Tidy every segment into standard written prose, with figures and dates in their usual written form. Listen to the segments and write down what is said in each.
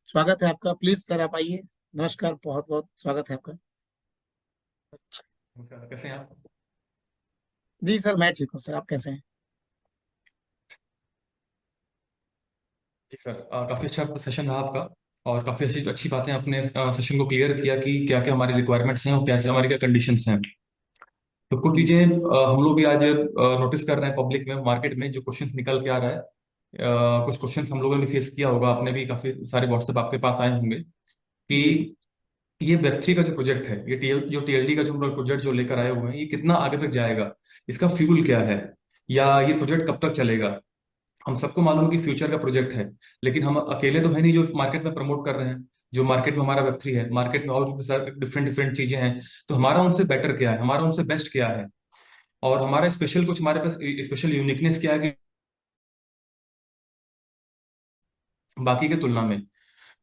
स्वागत है आपका। प्लीज सर आप आइए। नमस्कार, बहुत बहुत स्वागत है आपका। नमस्कार, कैसे हैं आप? जी सर, मैं ठीक हूँ सर, आप कैसे हैं? जी सर, काफी अच्छा सेशन रहा आपका। और काफी अच्छी अच्छी बातें आपने सेशन को क्लियर किया कि क्या क्या हमारी रिक्वायरमेंट्स हैं और कैसे हमारी क्या कंडीशंस हैं। तो कुछ जी चीजें सर। हम लोग भी आज नोटिस कर रहे हैं पब्लिक में, मार्केट में जो क्वेश्चंस निकल के आ रहा है। कुछ क्वेश्चंस हम लोगों ने फेस किया होगा, आपने भी काफी सारे व्हाट्सएप आपके पास आए होंगे कि जी। ये वेब3 का जो प्रोजेक्ट है, ये जो टीएलडी का जो हम लोग प्रोजेक्ट जो लेकर आए हुए हैं, ये कितना आगे तक जाएगा, इसका फ्यूल क्या है, या ये प्रोजेक्ट कब तक चलेगा। हम सबको मालूम है कि फ्यूचर का प्रोजेक्ट है, लेकिन हम अकेले तो है नहीं जो मार्केट में प्रमोट कर रहे हैं। जो मार्केट में हमारा वेब3 है, मार्केट में और डिफरेंट डिफरेंट चीजें हैं। तो हमारा उनसे बेटर क्या है, हमारा उनसे बेस्ट क्या है, और हमारा स्पेशल कुछ हमारे पास स्पेशल यूनिकनेस क्या है कि बाकी के तुलना में।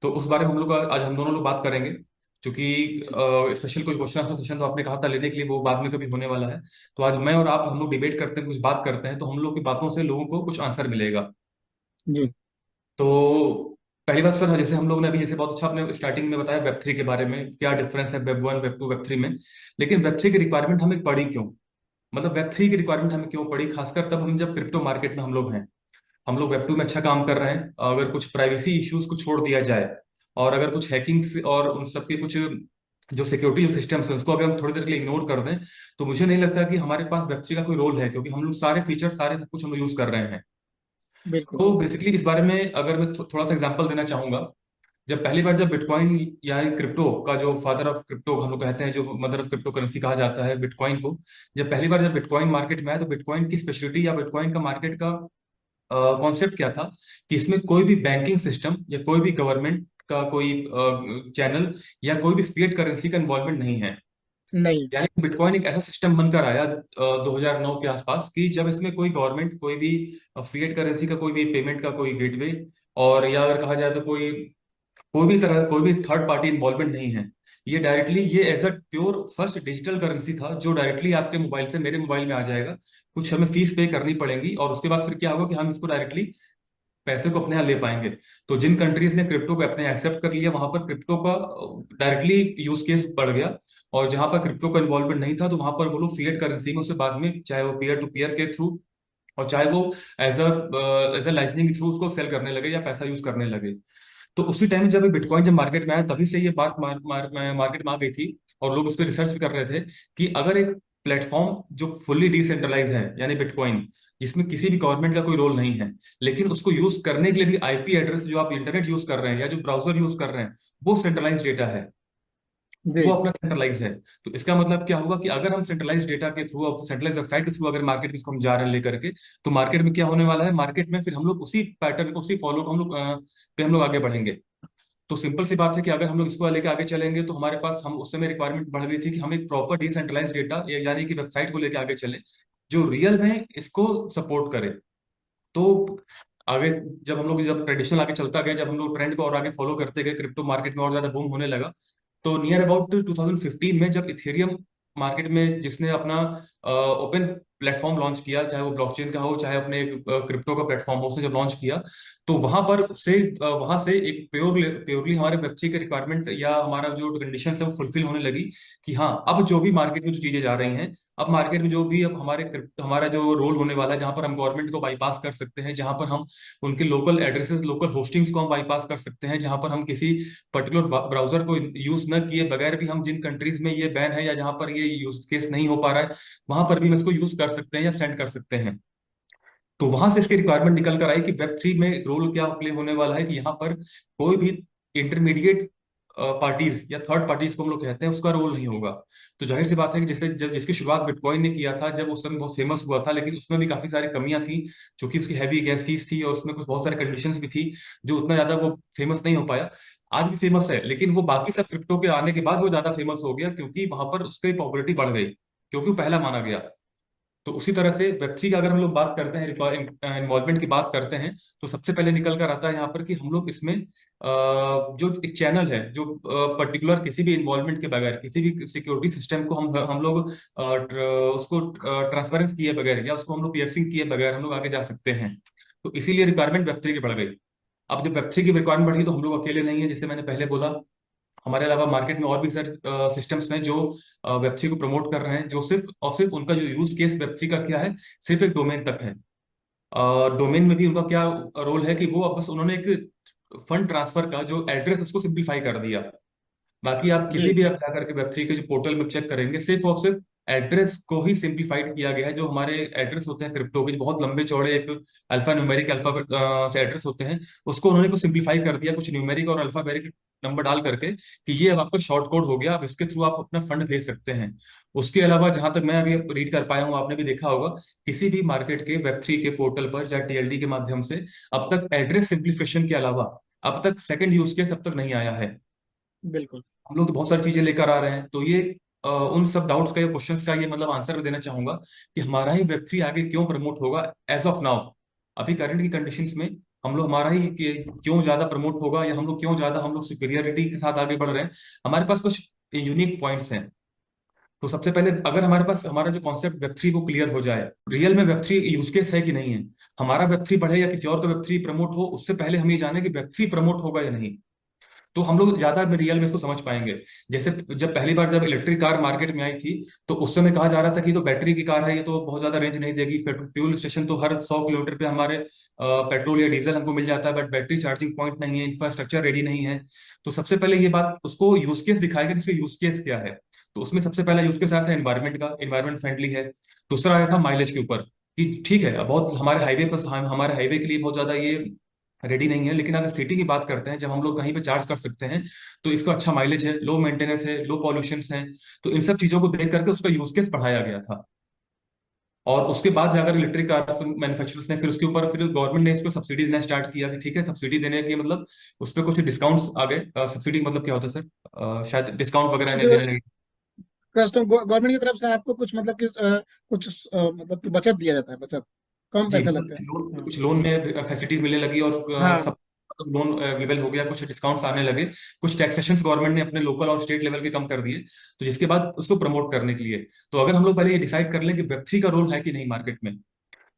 तो उस बारे में हम लोग आज हम दोनों लोग बात करेंगे। क्योंकि जी। स्पेशल कोई क्वेश्चन आंसर सेशन तो आपने कहा था लेने के लिए, वो बाद में कभी होने वाला है। तो आज मैं और आप हम लोग डिबेट करते हैं, कुछ बात करते हैं, तो हम लोग की बातों से लोगों को कुछ आंसर मिलेगा। जी। तो पहली बात सर, जैसे हम लोग ने अभी जैसे बहुत अच्छा आपने स्टार्टिंग में बताया वेब थ्री के बारे में, क्या डिफरेंस है web one, web two, web three में। लेकिन वेब थ्री की रिक्वायरमेंट हमें पड़ी क्यों? मतलब वेब थ्री की रिक्वायरमेंट हमें क्यों पड़ी, खासकर तब हम जब क्रिप्टो मार्केट में हम लोग हैं। हम लोग वेब टू में अच्छा काम कर रहे हैं, अगर कुछ प्राइवेसी इश्यूज को छोड़ दिया जाए, और अगर कुछ हैकिंग्स और उन सबके कुछ जो सिक्योरिटी सिस्टम्स है उसको अगर हम थोड़ी देर के लिए इग्नोर कर दें, तो मुझे नहीं लगता कि हमारे पास वेब थ्री का कोई रोल है, क्योंकि हम लोग सारे फीचर सारे सब कुछ हम लोग यूज कर रहे हैं। बिल्कुल। तो बेसिकली इस बारे में अगर मैं थोड़ा सा एग्जांपल देना चाहूंगा। जब पहली बार जब बिटकॉइन, यानी क्रिप्टो का जो फादर ऑफ क्रिप्टो हम लोग कहते हैं, जो मदर ऑफ क्रिप्टो करेंसी कहा जाता है बिटकॉइन को, जब पहली बार जब बिटकॉइन मार्केट में आया, तो बिटकॉइन की स्पेशलिटी या बिटकॉइन का मार्केट का कॉन्सेप्ट क्या था कि इसमें कोई भी बैंकिंग सिस्टम या कोई भी गवर्नमेंट का कोई चैनल या कोई भी फिएट करेंसी का इन्वॉल्वमेंट नहीं है। नहीं। यानी बिटकॉइन एक ऐसा सिस्टम बनकर आया 2009 के आसपास, कि जब इसमें कोई गवर्नमेंट, कोई भी फिएट करेंसी का कोई भी पेमेंट का कोई गेटवे, और या अगर कहा जाए तो कोई भी तरह कोई भी थर्ड पार्टी इन्वॉल्वमेंट नहीं है। ये डायरेक्टली ये as a pure first digital currency था, जो डायरेक्टली आपके मोबाइल से मेरे मोबाइल में आ जाएगा। कुछ हमें फीस पे करनी पड़ेगी, और उसके बाद फिर क्या होगा कि हम इसको डायरेक्टली पैसे को अपने यहाँ ले पाएंगे। तो जिन कंट्रीज ने क्रिप्टो को अपने एक्सेप्ट कर लिया, वहां पर क्रिप्टो का डायरेक्टली यूज केस बढ़ गया। और जहां पर क्रिप्टो का इन्वॉल्वमेंट नहीं था, तो वहां पर वो लोग फिएट करेंसी में उसे बाद में, चाहे वो पीयर टू पीयर के थ्रू, और चाहे वो एज अ लाइटनिंग के थ्रू उसको सेल करने लगे या पैसा यूज करने लगे। तो उसी टाइम जब बिटकॉइन जब मार्केट में आया, तभी से ये बात मार्केट में आ गई थी। और लोग उस पर रिसर्च भी कर रहे थे कि अगर एक प्लेटफॉर्म जो फुल्ली डिसेंट्रलाइज है, यानी बिटकॉइन, जिसमें किसी भी गवर्नमेंट का कोई रोल नहीं है, लेकिन उसको यूज करने के लिए भी आईपी एड्रेस, जो आप इंटरनेट यूज कर रहे हैं या जो ब्राउजर यूज कर रहे हैं, वो सेंट्रलाइज डेटा है, वो जी। अपना सेंट्रलाइज है। तो इसका मतलब क्या होगा कि अगर हम सेंट्रलाइज डेटा के थ्रू, सेंट्रलाइज वेबसाइट के थ्रू अगर मार्केट में इसको हम जा रहे हैं लेकर के, तो मार्केट में क्या होने वाला है, मार्केट में फिर हम लोग उसी पैटर्न को, उसी फॉलो को हम लोग पे हम लोग आगे बढ़ेंगे। तो सिंपल सी बात है कि अगर हम लोग इसको लेके आगे चलेंगे, तो हमारे पास, हम उस समय रिक्वायरमेंट बढ़ गई थी कि हम एक प्रॉपर डिसेंट्रलाइज डेटा, यानी कि वेबसाइट को लेके आगे चलें, जो रियल में इसको सपोर्ट करे। तो आगे जब हम लोग, जब ट्रेडिशनल आगे चलता गया, जब हम लोग ट्रेंड को और आगे फॉलो करते गए, क्रिप्टो मार्केट में और ज्यादा बूम होने लगा। तो नियर अबाउट 2015 में जब इथेरियम मार्केट में, जिसने अपना ओपन प्लेटफॉर्म लॉन्च किया, चाहे वो ब्लॉकचेन का हो, चाहे अपने क्रिप्टो का प्लेटफॉर्म हो, उसने जब लॉन्च किया, तो वहां से एक प्योरली हमारे वेब3 के रिक्वायरमेंट या हमारा जो कंडीशन है वो फुलफिल होने लगी। कि हाँ, अब जो भी मार्केट में जो चीजें जा रही हैं, अब मार्केट में जो भी, अब हमारा जो रोल होने वाला है, जहां पर हम गवर्नमेंट को बाईपास कर सकते हैं, जहां पर हम उनके लोकल एड्रेसेस, लोकल होस्टिंग्स को हम बाईपास कर सकते हैं, जहां पर हम किसी पर्टिकुलर ब्राउजर को यूज न किए बगैर भी, हम जिन कंट्रीज में ये बैन है या जहां पर ये यूज केस नहीं हो पा रहा है, वहां पर भी हम इसको यूज कर सकते हैं या सेंड कर सकते हैं। तो वहां से इसकी रिक्वायरमेंट निकल कर आई कि वेब थ्री में रोल क्या प्ले होने वाला है, कि यहाँ पर कोई भी इंटरमीडिएट पार्टीज या थर्ड पार्टीज को हम लोग कहते हैं, उसका रोल नहीं होगा। तो जाहिर सी बात है कि जैसे जब जिसकी शुरुआत बिटकॉइन ने किया था, जब उस समय बहुत फेमस हुआ था, लेकिन उसमें भी काफी सारी कमियां थी, क्योंकि उसकी हैवी गैस फीस थी, और उसमें कुछ बहुत सारे कंडीशंस भी थी, जो उतना ज्यादा वो फेमस नहीं हो पाया। आज भी फेमस है, लेकिन वो बाकी सब क्रिप्टो के आने के बाद वो ज्यादा फेमस हो गया, क्योंकि वहां पर उसकी पॉपुलरिटी बढ़ गई, क्योंकि वो पहला माना गया। तो उसी तरह से वेब3 का अगर हम लोग बात करते हैं, इन्वॉल्वमेंट की बात करते हैं, तो सबसे पहले निकल कर आता है यहाँ पर कि हम लोग इसमें जो एक चैनल है, जो पर्टिकुलर किसी भी इन्वॉल्वमेंट के बगैर, किसी भी सिक्योरिटी सिस्टम को हम लोग उसको ट्रांसफरेंस किए बगैर, या उसको हम लोग पियर्सिंग किए बगैर हम लोग आगे जा सकते हैं। तो इसीलिए रिक्वायरमेंट वेब3 की बढ़ गई। अब जब वेब थ्री की रिक्वायरमेंट बढ़ी तो हम लोग अकेले नहीं है, जैसे मैंने पहले बोला, हमारे अलावा मार्केट में और भी सारे सिस्टम्स हैं जो वेब थ्री को प्रमोट कर रहे हैं, जो सिर्फ और सिर्फ उनका जो यूज केस वेब थ्री का क्या है, सिर्फ एक डोमेन तक है। डोमेन में भी उनका क्या रोल है कि वो अब बस उन्होंने एक फंड ट्रांसफर का जो एड्रेस उसको सिंप्लीफाई कर दिया। बाकी आप किसी जी। भी आप जाकर के वेब3 के जो पोर्टल में चेक करेंगे, सिर्फ और सिर्फ एड्रेस को ही सिंप्लीफाइड किया गया है। जो हमारे एड्रेस होते हैं क्रिप्टो के, जो बहुत लंबे चौड़े एक अल्फा न्यूमेरिक अल्फा से एड्रेस होते हैं, उसको उन्होंने को सिंप्लीफाई कर दिया कुछ न्यूमेरिक और अल्फाबेरिक नंबर डाल करके, कि ये अब आपका शॉर्ट कोड हो गया, अब इसके थ्रू आप अपना फंड भेज सकते हैं। उसके अलावा जहां तक मैं अभी रीड कर पाया हूँ, आपने भी देखा होगा, किसी भी मार्केट के वेब3 के पोर्टल पर या टीएलडी के माध्यम से अब तक एड्रेस सिंप्लीफिकेशन के अलावा अब तक सेकंड यूज केस अब तक नहीं आया है। बिल्कुल। हम लोग तो बहुत सारी चीजें लेकर आ रहे हैं, तो ये उन सब डाउट्स का या क्वेश्चंस का ये मतलब आंसर भी देना चाहूंगा कि हमारा ही वेब थ्री आगे क्यों प्रमोट होगा एज ऑफ नाउ। अभी करंट की कंडीशंस में हम लोग हमारा ही क्यों ज्यादा प्रमोट होगा, या हम लोग क्यों ज्यादा हम लोग सुपीरियरिटी के साथ आगे बढ़ रहे हैं। हमारे पास कुछ यूनिक पॉइंट्स हैं। तो सबसे पहले अगर हमारे पास हमारा जो कॉन्सेप्ट वेब थ्री वो क्लियर हो जाए, रियल में वेब थ्री यूज केस है कि नहीं है, हमारा वेब थ्री बढ़े या किसी और का वेब थ्री प्रमोट हो, उससे पहले हम ये जाने कि वेब थ्री प्रमोट होगा या नहीं, तो हम लोग ज्यादा रियल में इसको समझ पाएंगे। जैसे जब पहली बार जब इलेक्ट्रिक कार मार्केट में आई थी, तो उस समय कहा जा रहा था कि ये तो बैटरी की कार है, ये तो बहुत ज्यादा रेंज नहीं देगी, फ्यूल स्टेशन तो हर 100 किलोमीटर पे हमारे पेट्रोल या डीजल हमको मिल जाता है, बट बैटरी चार्जिंग पॉइंट नहीं है, इंफ्रास्ट्रक्चर रेडी नहीं है। तो सबसे पहले ये बात उसको यूज केस दिखाएगा कि इसका यूज केस क्या है। तो उसमें सबसे पहला यूज केस आया था एनवायरमेंट का, एनवायरमेंट फ्रेंडली है। दूसरा आया था माइलेज के ऊपर, कि ठीक है बहुत हमारे हाईवे पर हमारे हाईवे के लिए बहुत ज्यादा ये रेडी नहीं है, लेकिन अगर सिटी की बात करते हैं, जब हम लोग कहीं पे चार्ज कर सकते हैं, तो इसका अच्छा माइलेज है, लो मेंटेनेंस है, लो पॉल्यूशन है। तो इन सब चीजों को देख करके उसका यूज केस बढ़ाया गया था। और उसके बाद जाकर इलेक्ट्रिक कार मैन्युफैक्चरर्स ने फिर उसके ऊपर फिर गवर्नमेंट ने इसको सब्सिडी देना स्टार्ट किया, कि ठीक है सब्सिडी देने की मतलब उस पर कुछ डिस्काउंट्स आ गए। सब्सिडी का मतलब क्या होता है सर? शायद डिस्काउंट वगैरह कुछ इन्हें देने लगे। कस्टम गवर्नमेंट की तरफ से आपको कुछ मतलब कि कुछ मतलब कि बचत दिया जाता है, बचत, कम जी, पैसे मतलब लगते हैं। हाँ। कुछ लोन में फैसिलिटीज मिलने लगी, और हाँ। सब लोन अवेलेबल हो गया, कुछ डिस्काउंट्स आने लगे, कुछ टैक्सेशन गवर्नमेंट ने अपने लोकल और स्टेट लेवल के कम कर दिए, तो जिसके बाद उसको प्रमोट करने के लिए, तो अगर हम लोग पहले ये डिसाइड कर लें कि वेब थ्री का रोल है कि नहीं मार्केट में,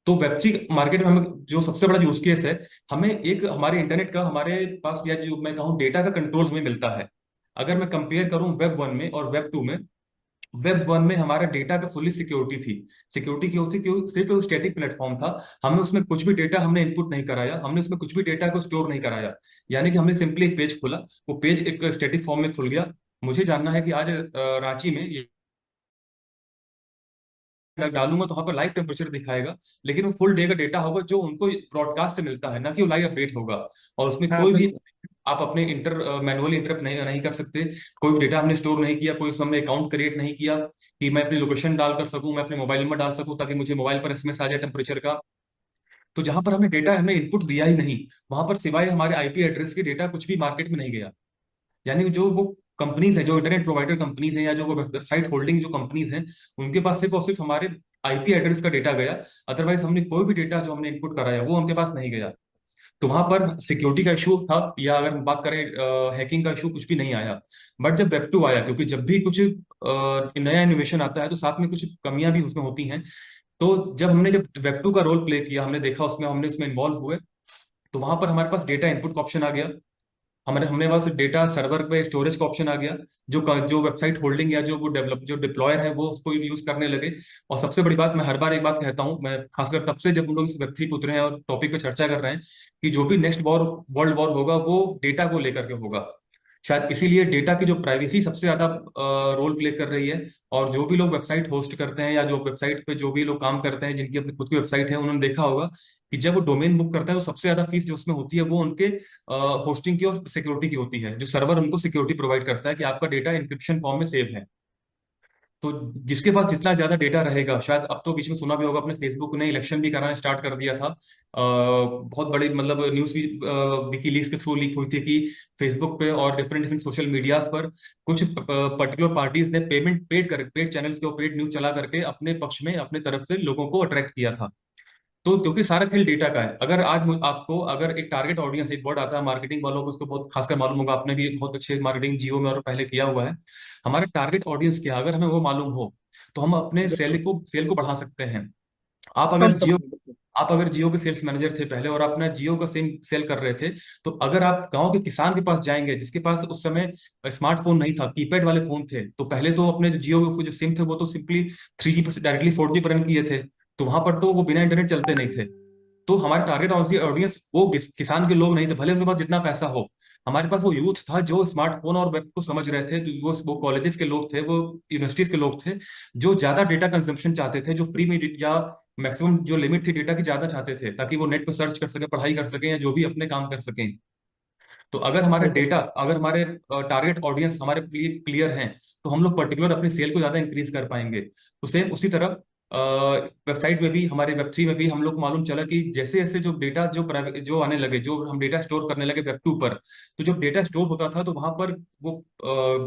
तो वेब थ्री मार्केट में हमें जो सबसे बड़ा यूज केस है, हमें एक हमारे इंटरनेट का हमारे पास, या जो मैं कहूँ डेटा का कंट्रोल हमें मिलता है। अगर मैं कंपेयर करूं वेब वन में और वेब टू में, वेब वन में हमारा डेटा का फुल्ली सिक्योरिटी थी। सिक्योरिटी क्यों थी? क्यों? सिर्फ एक स्टैटिक प्लेटफॉर्म था, हमें उसमें कुछ भी डेटा हमने इनपुट नहीं कराया, हमने उसमें कुछ भी डेटा को स्टोर नहीं कराया। यानी कि हमने सिंपली एक पेज खोला, वो पेज एक स्टैटिक फॉर्म में खुल गया। मुझे जानना है कि आज रांची में ये मैं डालूंगा तो वहां पर लाइव टेम्परेचर दिखाएगा, लेकिन वो फुल डे का डेटा होगा जो उनको ब्रॉडकास्ट से मिलता है, ना कि वो लाइव अपडेट होगा। और उसमें हाँ कोई भी बिल्कुल। आप अपने मैनुअली इंटरप्ट नहीं कर सकते। कोई भी डेटा हमने स्टोर नहीं किया, कोई उसमें हमने अकाउंट क्रिएट नहीं किया कि मैं अपनी लोकेशन डाल कर सकूं, मैं अपने मोबाइल नंबर डाल सकूं ताकि मुझे मोबाइल पर एसएमएस आ जाए टेम्परेचर का। तो जहां पर हमने डेटा हमने इनपुट दिया ही नहीं, वहां पर सिवाय हमारे आईपी एड्रेस के डेटा कुछ भी मार्केट में नहीं गया। यानी कि जो वो कंपनीज है, जो इंटरनेट प्रोवाइडर कंपनीज हैं, या जो वो वेबसाइट होल्डिंग जो कंपनीज हैं, उनके पास सिर्फ और सिर्फ हमारे आईपी एड्रेस का डेटा गया। अदरवाइज हमने कोई भी डेटा जो हमने इनपुट कराया वो उनके पास नहीं गया। तो वहां पर सिक्योरिटी का इशू था, या अगर हम बात करें हैकिंग का इशू, कुछ भी नहीं आया। बट जब वेब टू आया, क्योंकि जब भी कुछ नया इनोवेशन आता है तो साथ में कुछ कमियां भी उसमें होती हैं। तो जब वेब टू का रोल प्ले किया, हमने देखा उसमें, हमने उसमें इन्वॉल्व हुए, तो वहां पर हमारे पास डेटा इनपुट का ऑप्शन आ गया। हमारे हमने पास डेटा सर्वर पे स्टोरेज का ऑप्शन आ गया। जो वेबसाइट होल्डिंग या जो डिप्लॉयर है वो उसको यूज करने लगे। और सबसे बड़ी बात, मैं हर बार एक बात कहता हूँ, मैं खासकर तब से जब हम लोग इस वेब थ्री पे उतरे हैं और टॉपिक पे चर्चा कर रहे हैं, कि जो भी नेक्स्ट वर्ल्ड वॉर होगा वो डेटा को लेकर के होगा। शायद इसीलिए डेटा की जो प्राइवेसी सबसे ज्यादा रोल प्ले कर रही है। और जो भी लोग वेबसाइट होस्ट करते हैं, या जो वेबसाइट पे जो भी लोग काम करते हैं जिनकी अपनी खुद की वेबसाइट है, उन्होंने देखा होगा कि जब वो डोमेन बुक करते हैं तो सबसे ज्यादा फीस जो उसमें होती है वो उनके होस्टिंग की और सिक्योरिटी की होती है। जो सर्वर उनको सिक्योरिटी प्रोवाइड करता है कि आपका डेटा इंक्रिप्शन फॉर्म में सेव है। तो जिसके पास जितना ज्यादा डेटा रहेगा, शायद अब तो बीच में सुना भी होगा, अपने फेसबुक ने इलेक्शन भी कराना स्टार्ट कर दिया था। बहुत बड़ी मतलब न्यूज भी विकीलीक्स के थ्रू लीक हुई थी कि फेसबुक पे और डिफरेंट डिफरेंट सोशल मीडियाज पर कुछ पर्टिकुलर पार्टीज ने पेड चैनल्स के पेड न्यूज चला करके अपने पक्ष में अपने तरफ से लोगों को अट्रैक्ट किया था। तो क्योंकि सारा खेल डेटा का है, अगर आज आपको अगर एक टारगेट ऑडियंस, एक वर्ड आता है मार्केटिंग वालों को, उसको बहुत खासकर मालूम होगा, आपने भी बहुत अच्छे मार्केटिंग जियो में और पहले किया हुआ है। हमारा टारगेट ऑडियंस क्या है, अगर हमें वो मालूम हो, तो हम अपने बिल्कुल। सेल को बढ़ा सकते हैं। आप कम अगर समय जियो में, बिल्कुल। आप अगर जियो के सेल्स मैनेजर थे पहले और आप अपना जियो का सिम सेल कर रहे थे, तो अगर आप गांव के किसान के पास जाएंगे जिसके पास उस समय स्मार्टफोन नहीं था, कीपैड वाले फोन थे, तो पहले तो अपने जो जियो के जो सिम थे वो तो सिंपली 3G पर डायरेक्टली 4G पर रन किए थे, तो वहां पर तो वो बिना इंटरनेट चलते नहीं थे। तो हमारे टारगेट ऑडियंस वो किसान के लोग नहीं थे, भले उनके पास जितना पैसा हो। हमारे पास वो यूथ था जो स्मार्टफोन और वेब को समझ रहे थे, तो वो कॉलेजेस के लोग थे, वो यूनिवर्सिटीज के लोग थे, जो ज्यादा डेटा कंजम्पशन चाहते थे, जो फ्री में या मैक्सिमम जो लिमिट थी डेटा की ज्यादा चाहते थे, ताकि वो नेट पर सर्च कर सके, पढ़ाई कर सके, या जो भी अपने काम कर सकें। तो अगर हमारा बिल्कुल डेटा, अगर हमारे टारगेट ऑडियंस हमारे लिए क्लियर हैं, तो हम लोग पर्टिकुलर अपनी सेल को ज्यादा इंक्रीज कर पाएंगे। तो सेम उसी तरह वेबसाइट में भी, हमारे वेब 3 में भी हम लोग को मालूम चला कि जैसे जैसे जो डेटा जो आने लगे, जो हम डेटा स्टोर करने लगे वेब 2 पर, तो जब डेटा स्टोर होता था तो वहां पर वो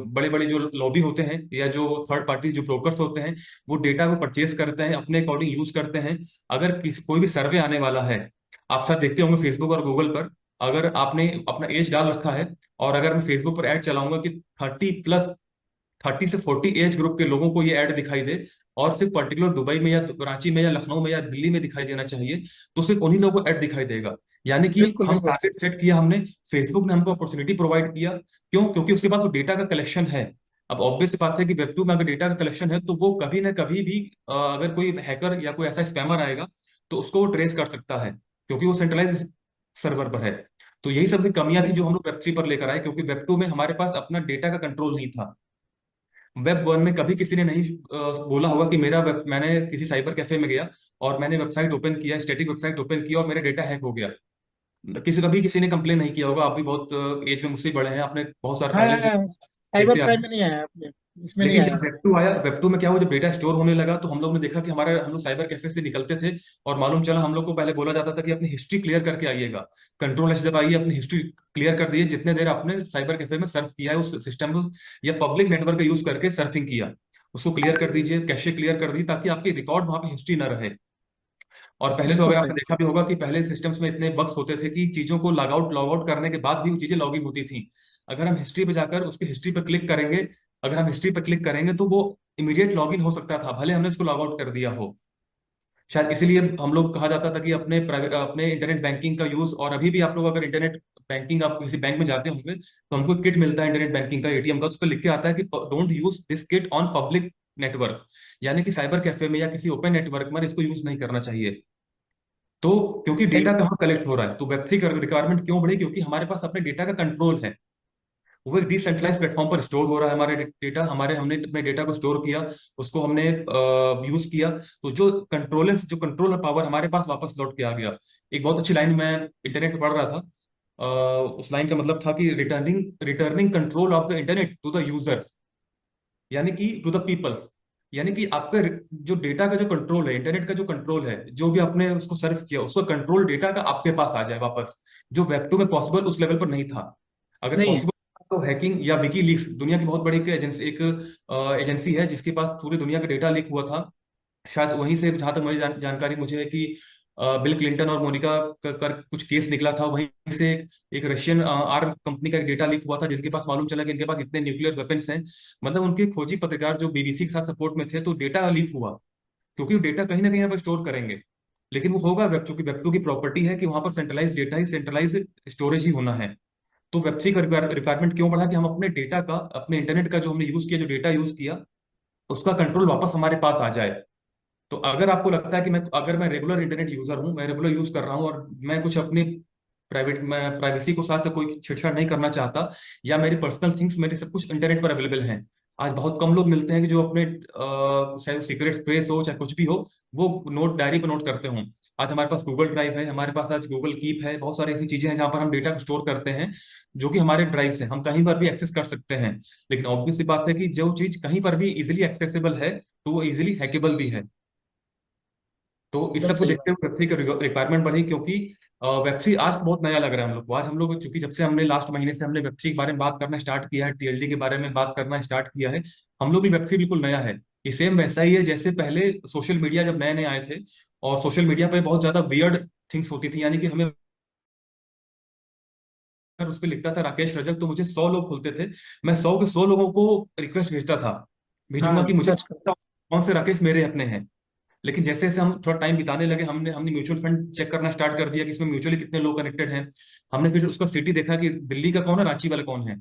बड़े बड़े जो लॉबी होते हैं या जो थर्ड पार्टी जो ब्रोकर्स होते हैं, वो डेटा को परचेज करते हैं, अपने अकॉर्डिंग यूज करते हैं। अगर कोई भी सर्वे आने वाला है, आप सब देखते होंगे फेसबुक और गूगल पर, अगर आपने अपना एज डाल रखा है, और अगर मैं फेसबुक पर ऐड चलाऊंगा कि 30+, 30 से 40 एज ग्रुप के लोगों को ये ऐड दिखाई दे, और सिर्फ पर्टिकुलर दुबई में या रांची में या लखनऊ में या दिल्ली में दिखाई देना चाहिए, तो सिर्फ उन्हीं लोगों को ऐड दिखाई देगा। यानी कि बिल्कुल हम बिल्कुल। टारगेट सेट किया हमने, फेसबुक ने हमको अपॉर्चुनिटी प्रोवाइड किया। क्यों? क्योंकि उसके पास वो डेटा का कलेक्शन है। अब ऑब्वियस बात है कि वेब 2 में अगर डेटा का कलेक्शन है, तो वो कभी ना कभी भी अगर कोई हैकर या कोई ऐसा स्पैमर आएगा, तो उसको वो ट्रेस कर सकता है, क्योंकि वो सेंट्रलाइज सर्वर पर है। तो यही सबसे कमियां थी जो हम लोग वेब 3 पर लेकर आए, क्योंकि वेब 2 में हमारे पास अपना डेटा का कंट्रोल नहीं था। वेब 1 में कभी किसी ने नहीं बोला होगा कि मैंने किसी साइबर कैफे में गया और मैंने वेबसाइट ओपन किया, स्टैटिक वेबसाइट ओपन किया और मेरा डेटा हैक हो गया। कभी किसी ने कंप्लेन नहीं किया होगा। आप भी बहुत एज में मुझसे बड़े हैं, आपने बहुत सारे हाँ पहले से हाँ, साइबर देखते आ रहे क्राइम हैं। में नहीं आया आपने, इसमें नहीं लेकिन जब आया। वेब 2 आया, वेब 2 में क्या हुआ, जब डेटा स्टोर होने लगा, तो हम लोग ने देखा कि हम लोग साइबर कैफे से निकलते थे, और मालूम चला हम लोग को पहले बोला जाता था कि अपनी हिस्ट्री क्लियर करके आइएगा। कंट्रोल S दबाइए, अपनी हिस्ट्री क्लियर कर दिए, जितने देर आपने साइबर कैफे में सर्फ किया है उस सिस्टम को, या पब्लिक नेटवर्क का यूज करके सर्फिंग किया, उसको क्लियर कर दीजिए, कैशे क्लियर कर दी, ताकि आपकी रिकॉर्ड वहां पे हिस्ट्री न रहे। और पहले तो बिल्कुल अगर सही। आपने देखा भी होगा कि पहले सिस्टम्स में इतने बग्स होते थे कि चीजों को लॉग आउट करने के बाद भी वो चीजें लॉग इन होती थी। अगर हम हिस्ट्री पे जाकर उसकी हिस्ट्री पर क्लिक करेंगे, अगर हम हिस्ट्री पर क्लिक करेंगे, तो वो इमीडिएट लॉग इन हो सकता था, भले हमने उसको लॉग आउट कर दिया हो। शायद इसीलिए हम लोग कहा जाता था कि अपने इंटरनेट बैंकिंग का यूज, और अभी भी आप लोग अगर इंटरनेट बैंकिंग आप किसी बैंक में जाते होंगे, तो हमको किट मिलता है इंटरनेट बैंकिंग का, एटीएम का, उस पर लिख के आता है कि don't use this kit on public network, यानी कि साइबर कैफे में या किसी ओपन नेटवर्क में इसको यूज नहीं करना चाहिए। तो क्योंकि सही। डेटा कहाँ कलेक्ट हो रहा है, तो वेब 3 रिक्वायरमेंट क्यों बढ़ी? क्योंकि हमारे पास अपने डेटा का कंट्रोल है, वो एक डिसेंट्रलाइज प्लेटफॉर्म पर स्टोर हो रहा है हमारे डेटा, हमने अपने डेटा को स्टोर किया, उसको हमने यूज किया, तो जो कंट्रोल पावर हमारे पास वापस लौट के आ गया। एक बहुत अच्छी लाइन मैं इंटरनेट पे पढ़ रहा था, उस लाइन का मतलब था कि returning returning control of the internet to the users, यानी कि टू द पीपल्स। यानी कि आपका जो डेटा का जो कंट्रोल है, इंटरनेट का जो कंट्रोल है, जो भी आपने उसको सर्व किया, उसका कंट्रोल डेटा का आपके पास आ जाए वापस, जो वेब 2 में पॉसिबल उस लेवल पर नहीं था। अगर नहीं है। पॉसिबल तो हैकिंग या विकीलीक्स, दुनिया की बहुत बड़ी एक एजेंसी है जिसके पास पूरी दुनिया का डेटा लीक हुआ था, शायद वहीं से, जहां तक मुझे जानकारी मुझे है कि बिल क्लिंटन और मोनिका कर कुछ केस निकला था वहीं से। एक रशियन आर्म कंपनी का एक डेटा लीक हुआ था, जिनके पास मालूम चला कि इनके पास इतने न्यूक्लियर वेपन्स हैं। मतलब उनके खोजी पत्रकार जो बीबीसी के साथ सपोर्ट में थे, तो डेटा लीक हुआ, क्योंकि डेटा कहीं ना कहीं यहाँ पर स्टोर करेंगे। लेकिन वो होगा चूंकि वेब 2 की प्रॉपर्टी है कि वहां पर सेंट्रलाइज डेटा ही, सेंट्रलाइज स्टोरेज ही होना है। तो वेब 3 का रिक्वायरमेंट क्यों बढ़ा? कि हम अपने डेटा का, अपने इंटरनेट का जो हमने यूज किया, जो डेटा यूज किया, उसका कंट्रोल वापस हमारे पास आ जाए। तो अगर आपको लगता है कि मैं रेगुलर इंटरनेट यूजर हूं, मैं रेगुलर यूज कर रहा हूं, और मैं कुछ अपनी प्राइवेसी को साथ कोई छेड़छाड़ नहीं करना चाहता, या मेरी पर्सनल थिंग्स मेरे सब कुछ इंटरनेट पर अवेलेबल हैं। आज बहुत कम लोग मिलते हैं कि जो अपने चाहे सीक्रेट फ्रेज हो चाहे कुछ भी हो, वो नोट डायरी पर नोट करते हों। आज हमारे पास गूगल ड्राइव है, हमारे पास आज गूगल कीप है, बहुत सारी ऐसी चीजें हैं जहां पर हम डेटा को स्टोर करते हैं, जो कि हमारे ड्राइव से हम कहीं पर भी एक्सेस कर सकते हैं। लेकिन ऑब्वियस सी बात है कि जो चीज कहीं पर भी इजिली एक्सेसिबल है, तो वो इजिली हैकेबल भी है। तो इस एकदम सबको सही देखते बात। हुए वेब 3 की रिक्वायरमेंट बढ़ी, क्योंकि वेब 3 आज बहुत नया लग रहा है हम लोग को। आज हम लोग चूंकि जब से हमने लास्ट महीने से हमने वेब 3 के बारे में बात करना स्टार्ट किया है, टीएलडी के बारे में बात करना स्टार्ट किया है, हम लोग भी वेब 3 बिल्कुल नया है। ये सेम वैसा ही है जैसे पहले सोशल मीडिया जब नए नए आए थे, और सोशल मीडिया पे बहुत ज्यादा वियर्ड थिंग्स होती थी, यानी कि हमें अगर उस पर लिखता था राकेश रजक, तो मुझे 100 लोग खुलते थे, मैं 100 के 100 लोगों को रिक्वेस्ट भेजता था, भेजूंगा हाँ कि मुझे सच कर। कौन से राकेश मेरे अपने हैं। लेकिन जैसे जैसे हम थोड़ा टाइम बिताने लगे, हमने हमने म्यूचुअल फंड चेक करना स्टार्ट कर दिया कि इसमें म्यूचुअली कितने लोग कनेक्टेड हैं। हमने फिर उसका सिटी देखा कि दिल्ली का कौन है, रांची वाला कौन है।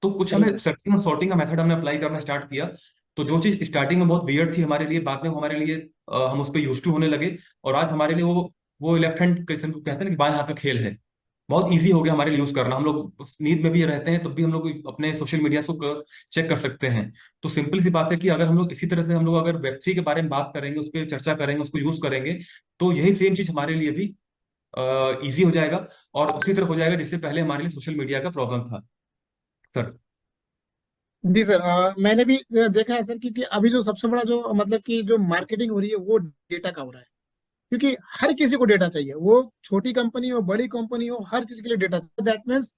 तो कुछ सही हमें बात। सर्चिंग और सॉर्टिंग का मेथड हमने अप्लाई करना स्टार्ट किया। तो जो चीज स्टार्टिंग में बहुत वियर्ड थी हमारे लिए, बाद में वो हमारे लिए हम उस पर यूज टू होने लगे। और आज हमारे लिए वो लेफ्ट हैंड कहते हैं ना कि बाएं हाथ का खेल है। बहुत इजी हो गया हमारे लिए यूज करना। हम लोग उस नींद में भी रहते हैं तब भी हम लोग अपने सोशल मीडिया को चेक कर सकते हैं। तो सिंपल सी बात है कि अगर हम लोग इसी तरह से हम लोग अगर वेब3 के बारे में बात करेंगे, उस पर चर्चा करेंगे, उसको यूज करेंगे, तो यही सेम चीज हमारे लिए भी इजी हो जाएगा। और उसी तरह हो जाएगा जैसे पहले हमारे लिए सोशल मीडिया का प्रॉब्लम था। सर। जी सर, मैंने भी देखा है सर, क्योंकि अभी जो सबसे बड़ा जो मतलब कि जो मार्केटिंग हो रही है वो डेटा का हो रहा है। क्योंकि हर किसी को डेटा चाहिए, वो छोटी कंपनी हो बड़ी कंपनी हो, हर चीज के लिए डेटा चाहिए। दैट मीन्स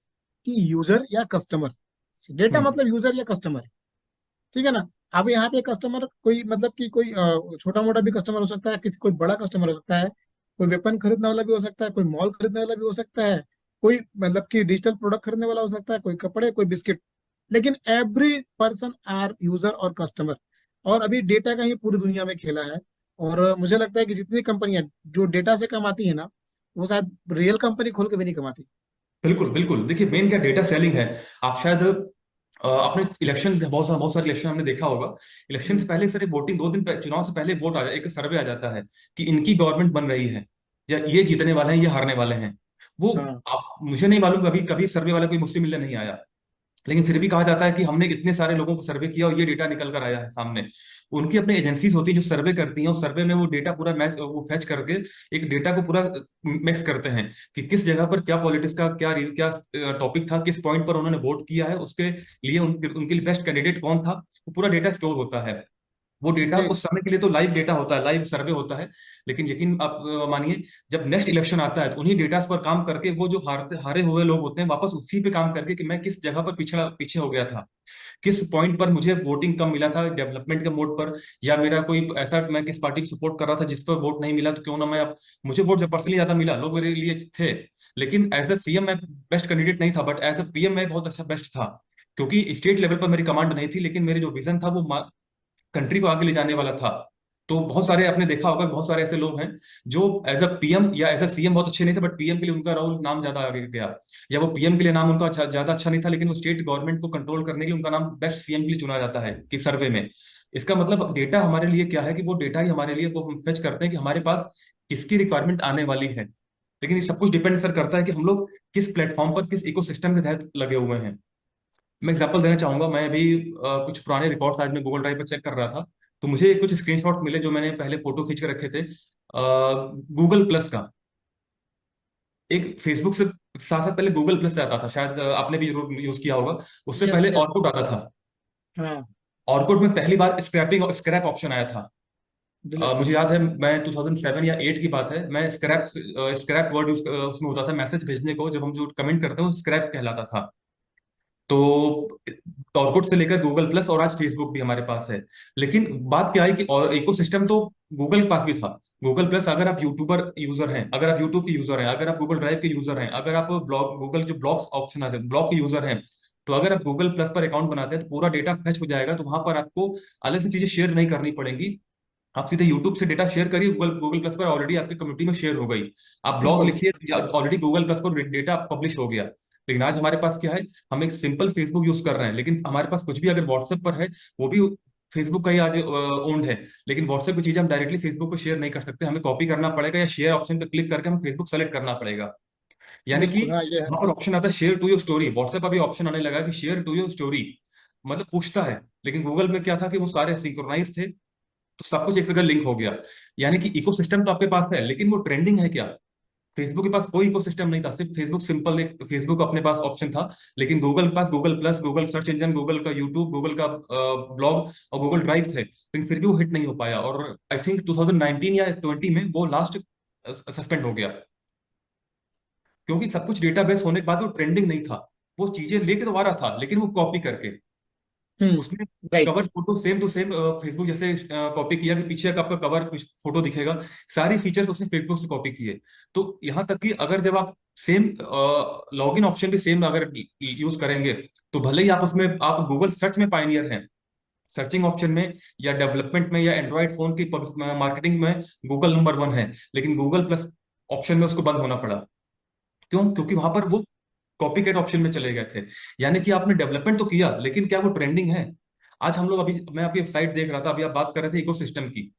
कि यूजर या कस्टमर, डेटा हम्म। मतलब यूजर या कस्टमर, ठीक है ना। अब यहाँ पे कस्टमर कोई मतलब कि कोई छोटा मोटा भी कस्टमर हो सकता है, किसी कोई बड़ा कस्टमर हो सकता है, कोई वेपन खरीदने वाला भी हो सकता है, कोई मॉल खरीदने वाला भी हो सकता है, कोई मतलब कि डिजिटल प्रोडक्ट खरीदने वाला हो सकता है, कोई कपड़े, कोई बिस्किट। लेकिन एवरी पर्सन आर यूजर और कस्टमर। और अभी डेटा का ही पूरी दुनिया में खेला है। और मुझे लगता है कि जितनी कंपनियां जो डेटा से कमाती है ना, वो शायद रियल कंपनी खोल के भी नहीं कमाती। बिल्कुल बिल्कुल, देखिए मेन क्या डेटा सेलिंग है। आप शायद आपने इलेक्शन, बहुत सारे इलेक्शन हमने देखा होगा। इलेक्शन से हम्म, पहले सर वोटिंग 2 दिन चुनाव से पहले वोट आ जाए, एक सर्वे आ जाता है कि इनकी गवर्नमेंट बन रही है, या ये जीतने वाले हैं, ये हारने वाले हैं। वो हाँ। आप मुझे नहीं मालूम कभी कभी सर्वे वाला कोई मुझसे मिलने नहीं आया। लेकिन फिर भी कहा जाता है कि हमने इतने सारे लोगों को सर्वे किया और ये डेटा निकल कर आया है सामने। उनकी अपनी एजेंसीज होती है जो सर्वे करती हैं, और सर्वे में वो डेटा पूरा मैच वो फैच करके एक डेटा को पूरा मिक्स करते हैं कि किस जगह पर क्या पॉलिटिक्स का क्या टॉपिक था, किस पॉइंट पर उन्होंने वोट किया है, उसके लिए उनके लिए बेस्ट कैंडिडेट कौन था। वो पूरा डेटा स्टोर होता है। वो डेटा जी उस समय के लिए तो लाइव डेटा होता है, लाइव सर्वे होता है। लेकिन यकीन आप मानिए, जब नेक्स्ट इलेक्शन आता है तो उन्हीं डेटा पर काम करके वो जो हारे हुए लोग होते हैं, वापस उसी पे काम करके कि मैं किस जगह पर पीछे हो गया था, किस पॉइंट पर मुझे वोटिंग कम मिला था डेवलपमेंट के मोड पर, या मेरा कोई ऐसा, मैं किस पार्टी को सपोर्ट कर रहा था जिस पर वोट नहीं मिला, तो क्यों ना मैं अब, मुझे वोट जब पर्सनली ज्यादा मिला, लोग मेरे लिए थे, लेकिन एज अ सीएम मैं बेस्ट कैंडिडेट नहीं था, बट एज अ पीएम मैं बहुत अच्छा बेस्ट था। क्योंकि स्टेट लेवल पर मेरी कमांड नहीं थी, लेकिन मेरे जो विजन था वो कंट्री को आगे ले जाने वाला था। तो बहुत सारे आपने देखा होगा, बहुत सारे ऐसे लोग हैं जो एज अ पीएम या एज अ सीएम बहुत अच्छे नहीं थे, बट पीएम के लिए उनका रोल नाम ज्यादा आगे गया। या वो पीएम के लिए नाम उनका ज्यादा अच्छा नहीं था, लेकिन वो स्टेट गवर्नमेंट को कंट्रोल करने के लिए उनका नाम बेस्ट सीएम के लिए चुना जाता है कि सर्वे में। इसका मतलब डेटा हमारे लिए क्या है कि वो डेटा ही हमारे लिए वो हम फेच करते हैं कि हमारे पास किसकी रिक्वायरमेंट आने वाली है। लेकिन ये सब कुछ डिपेंड सर करता है कि हम लोग किस प्लेटफॉर्म पर, किस इकोसिस्टम के तहत लगे हुए हैं। मैं एग्जांपल देना चाहूंगा। मैं अभी कुछ पुराने रिकॉर्ड्स आज मैं गूगल ड्राइव पर चेक कर रहा था, तो मुझे कुछ स्क्रीनशॉट्स मिले जो मैंने पहले फोटो खींच के रखे थे गूगल प्लस का। एक फेसबुक से साथ साथ पहले गूगल प्लस आता था, शायद आपने भी जरूर यूज किया होगा। उससे यस पहले यस। ऑर्कुट आता था। हाँ। ऑर्कुट में पहली बार स्क्रैपिंग और स्क्रैप ऑप्शन आया था। बिल्कुल। मुझे याद है, मैं 2007 या 8 की बात है, मैं स्क्रैप स्क्रैप वर्ड उसमें होता था मैसेज भेजने को, जब हम जो कमेंट करते हैं वो स्क्रैप कहलाता था। तो ऑर्कुट से लेकर गूगल प्लस और आज फेसबुक भी हमारे पास है। लेकिन बात क्या है कि और इकोसिस्टम तो गूगल के पास भी था। गूगल प्लस, अगर आप यूट्यूबर यूजर हैं, अगर आप यूट्यूब के यूजर हैं, अगर आप गूगल ड्राइव के यूजर हैं, अगर आप ब्लॉग गूगल जो ब्लॉग्स ऑप्शन आते हैं ब्लॉग के यूजर हैं, तो अगर आप गूगल प्लस पर अकाउंट बनाते हैं तो पूरा डेटा फेच हो जाएगा। तो वहां पर आपको अलग से चीजें शेयर नहीं करनी पड़ेंगी। आप सीधे यूट्यूब से डेटा शेयर करिए, गूगल गूगल प्लस पर ऑलरेडी आपकी कम्युनिटी में शेयर हो गई। आप ब्लॉग बिल्कुल। लिखिए, ऑलरेडी गूगल प्लस पर डेटा पब्लिश हो गया। लेकिन आज हमारे पास क्या है, हम एक सिंपल फेसबुक यूज कर रहे हैं, लेकिन हमारे पास कुछ भी अगर व्हाट्सएप पर है, वो भी फेसबुक का ही आज ओन्ड है। लेकिन व्हाट्सएप की चीजें हम डायरेक्टली फेसबुक पर शेयर नहीं कर सकते, हमें कॉपी करना पड़ेगा या शेयर ऑप्शन पर क्लिक करके हमें फेसबुक सेलेक्ट करना पड़ेगा। यानी कि बिल्कुल हाँ, ये है। वहां पर ऑप्शन आता है share to your story. WhatsApp अभी ऑप्शन आने लगा है कि शेयर टू योर स्टोरी, मतलब पूछता है। लेकिन गूगल में क्या था कि वो सारे सिंक्रोनाइज थे, तो सब कुछ एक जगह लिंक हो गया। यानी कि इकोसिस्टम तो आपके पास है, लेकिन वो ट्रेंडिंग है क्या? फेसबुक के पास कोई इकोसिस्टम नहीं था, सिर्फ फेसबुक सिंपल एक फेसबुक अपने पास ऑप्शन था। लेकिन गूगल के पास Google plus, Google search engine, Google का यूट्यूब, गूगल का ब्लॉग और गूगल ड्राइव थे, लेकिन फिर भी वो हिट नहीं हो पाया। और आई थिंक 2019 या 20 में वो लास्ट सस्पेंड हो गया, क्योंकि सब कुछ डेटाबेस होने के बाद वो ट्रेंडिंग नहीं था। वो चीजें लेके तो आ रहा था, लेकिन वो कॉपी करके हम्म। उसने right. Cover photo same to same Facebook जैसे कॉपी किया कि पीछे का आपका कवर कुछ फोटो दिखेगा, सारी फीचर्स उसने फेसबुक से कॉपी किए। तो यहाँ तक कि अगर जब आप सेम लॉगिन ऑप्शन भी सेम अगर यूज करेंगे, तो भले ही आप उसमें आप गूगल सर्च में पायनियर हैं, सर्चिंग ऑप्शन में या डेवलपमेंट में या एंड्रॉइड फोन की मार्केटिंग में गूगल नंबर वन है, लेकिन गूगल प्लस ऑप्शन में उसको बंद होना पड़ा। क्यों? क्योंकि वहां पर वो कॉपी कैट ऑप्शन में चले गए थे। यानी कि आपने डेवलपमेंट तो किया, लेकिन क्या वो ट्रेंडिंग है? आज हम लोग, अभी मैं आपकी वेबसाइट देख रहा था, अभी आप बात कर रहे थे इकोसिस्टम की।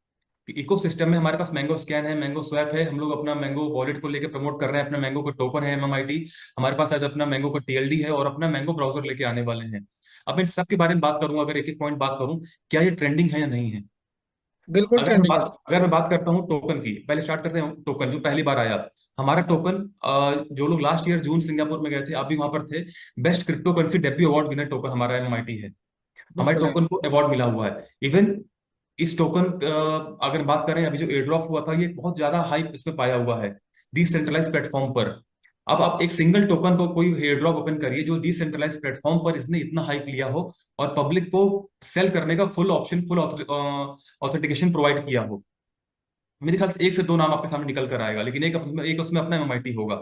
इकोसिस्टम में हमारे पास मैंगो स्कैन है, मैंगो स्वैप है, हम लोग अपना मैंगो वॉलेट को लेके प्रमोट कर रहे हैं, अपना मैंगो का टोकन है एमएमआईटी, हमारे पास आज अपना मैंगो का टीएलडी है, और अपना मैंगो ब्राउजर लेके आने वाले हैं। अब मैं इन सब के बारे में बात करूंगा, अगर एक एक पॉइंट बात करूं, क्या ये ट्रेंडिंग है या नहीं है। बिल्कुल ट्रेंडिंग है सर। अगर मैं बात करता हूँ टोकन की, पहले स्टार्ट करते हैं टोकन जो पहली बार आया। हमारा टोकन, जो लोग लास्ट ईयर जून सिंगापुर में गए थे, आप भी वहां पर थे, best crypto currency debut award winner token हमारा एमएमआईटी है। हमारे बिल्कुल है। टोकन को अवार्ड मिला हुआ है। इवन इस टोकन, अगर बात करें, अभी जो एयर ड्रॉप हुआ था, ये बहुत ज्यादा हाइप इसमें पाया हुआ है डिसेंट्रलाइज प्लेटफॉर्म पर। अब आप एक सिंगल टोकन को कोई एयर ड्रॉप ओपन करिए जो डिसेंट्रलाइज प्लेटफॉर्म पर इसने इतना हाइप लिया हो, और पब्लिक को सेल करने का full option, full authentication provide किया हो। मेरे ख्याल से एक से दो नाम आपके सामने निकल कर आएगा, लेकिन एक उसमें अपना एमआईटी होगा।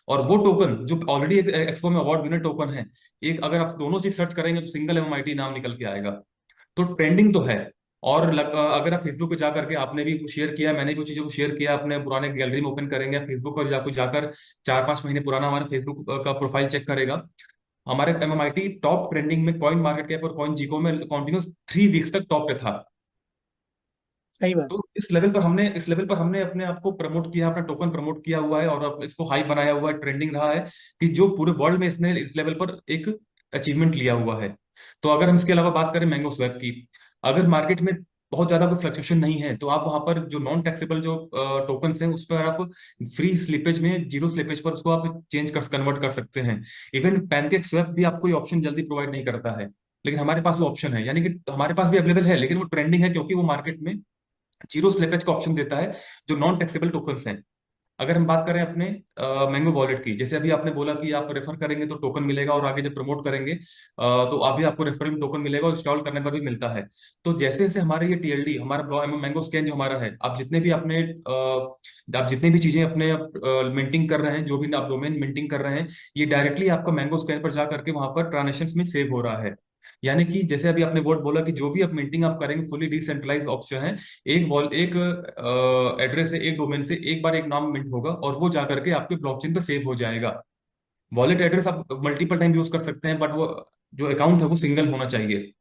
और वो टोकन जो ऑलरेडी एक एक्सपो में अवार्ड विनर टोकन है, एक अगर आप दोनों चीज सर्च करेंगे तो सिंगल एमआईटी नाम निकल के आएगा। तो ट्रेंडिंग तो है। और अगर आप फेसबुक पे जा करके, आपने भी कुछ शेयर किया, मैंने भी कुछ चीजों को शेयर किया, अपने पुराने गैलरी में ओपन करेंगे फेसबुक पर जाकर 4-5 महीने पुराना हमारा फेसबुक का प्रोफाइल चेक करेगा, हमारे एमएमआईटी टॉप ट्रेंडिंग में कॉइन मार्केट कैप और कॉइन जीको में कॉन्टिन्यूस 3 वीक्स तक टॉप पे था। सही बात। तो इस लेवल पर हमने अपने आप को प्रमोट किया, अपना टोकन प्रमोट किया हुआ है, और अब इसको हाई बनाया हुआ है, ट्रेंडिंग रहा है, कि जो पूरे वर्ल्ड में इसने इस लेवल पर एक अचीवमेंट लिया हुआ है। तो अगर हम इसके अलावा बात करें मैंगो स्वैप की, अगर मार्केट में बहुत ज्यादा कोई फ्लक्चुएशन नहीं है, तो आप वहां पर जो नॉन टैक्सेबल जो टोकन्स हैं, उस पर आप फ्री स्लिपेज में, जीरो स्लिपेज पर उसको आप चेंज कर कन्वर्ट कर सकते हैं। इवन पैनकेक स्वैप भी आपको ये ऑप्शन जल्दी प्रोवाइड नहीं करता है, लेकिन हमारे पास वो ऑप्शन है, यानी कि हमारे पास भी अवेलेबल है, लेकिन वो ट्रेंडिंग है क्योंकि वो मार्केट में जीरो स्लिपेज का ऑप्शन देता है, जो नॉन टैक्सेबल टोकन्स हैं। अगर हम बात करें अपने मैंगो वॉलेट की, जैसे अभी आपने बोला कि आप रेफर करेंगे तो टोकन मिलेगा, और आगे जब प्रमोट करेंगे तो अभी आपको रेफरल टोकन मिलेगा, और इंस्टॉल करने पर भी मिलता है। तो जैसे जैसे हमारे ये टीएलडी, हमारा मैंगो स्कैन जो हमारा है, आप जितने भी चीजें अपने मिंटिंग कर रहे हैं, जो भी आप डोमेन मिंटिंग कर रहे हैं, ये डायरेक्टली आपका मैंगो स्कैन पर जा करके वहां पर ट्रांजेक्शन में सेव हो रहा है। यानी कि जैसे अभी आपने वर्ड बोला कि जो भी आप मिंटिंग आप करेंगे, फुली डिसेंट्रलाइज ऑप्शन है, एक एड्रेस से, एक डोमेन से एक बार एक नाम मिंट होगा, और वो जा करके आपके ब्लॉकचेन पे सेव हो जाएगा। वॉलेट एड्रेस आप मल्टीपल टाइम यूज कर सकते हैं, बट वो जो अकाउंट है वो सिंगल होना चाहिए। तो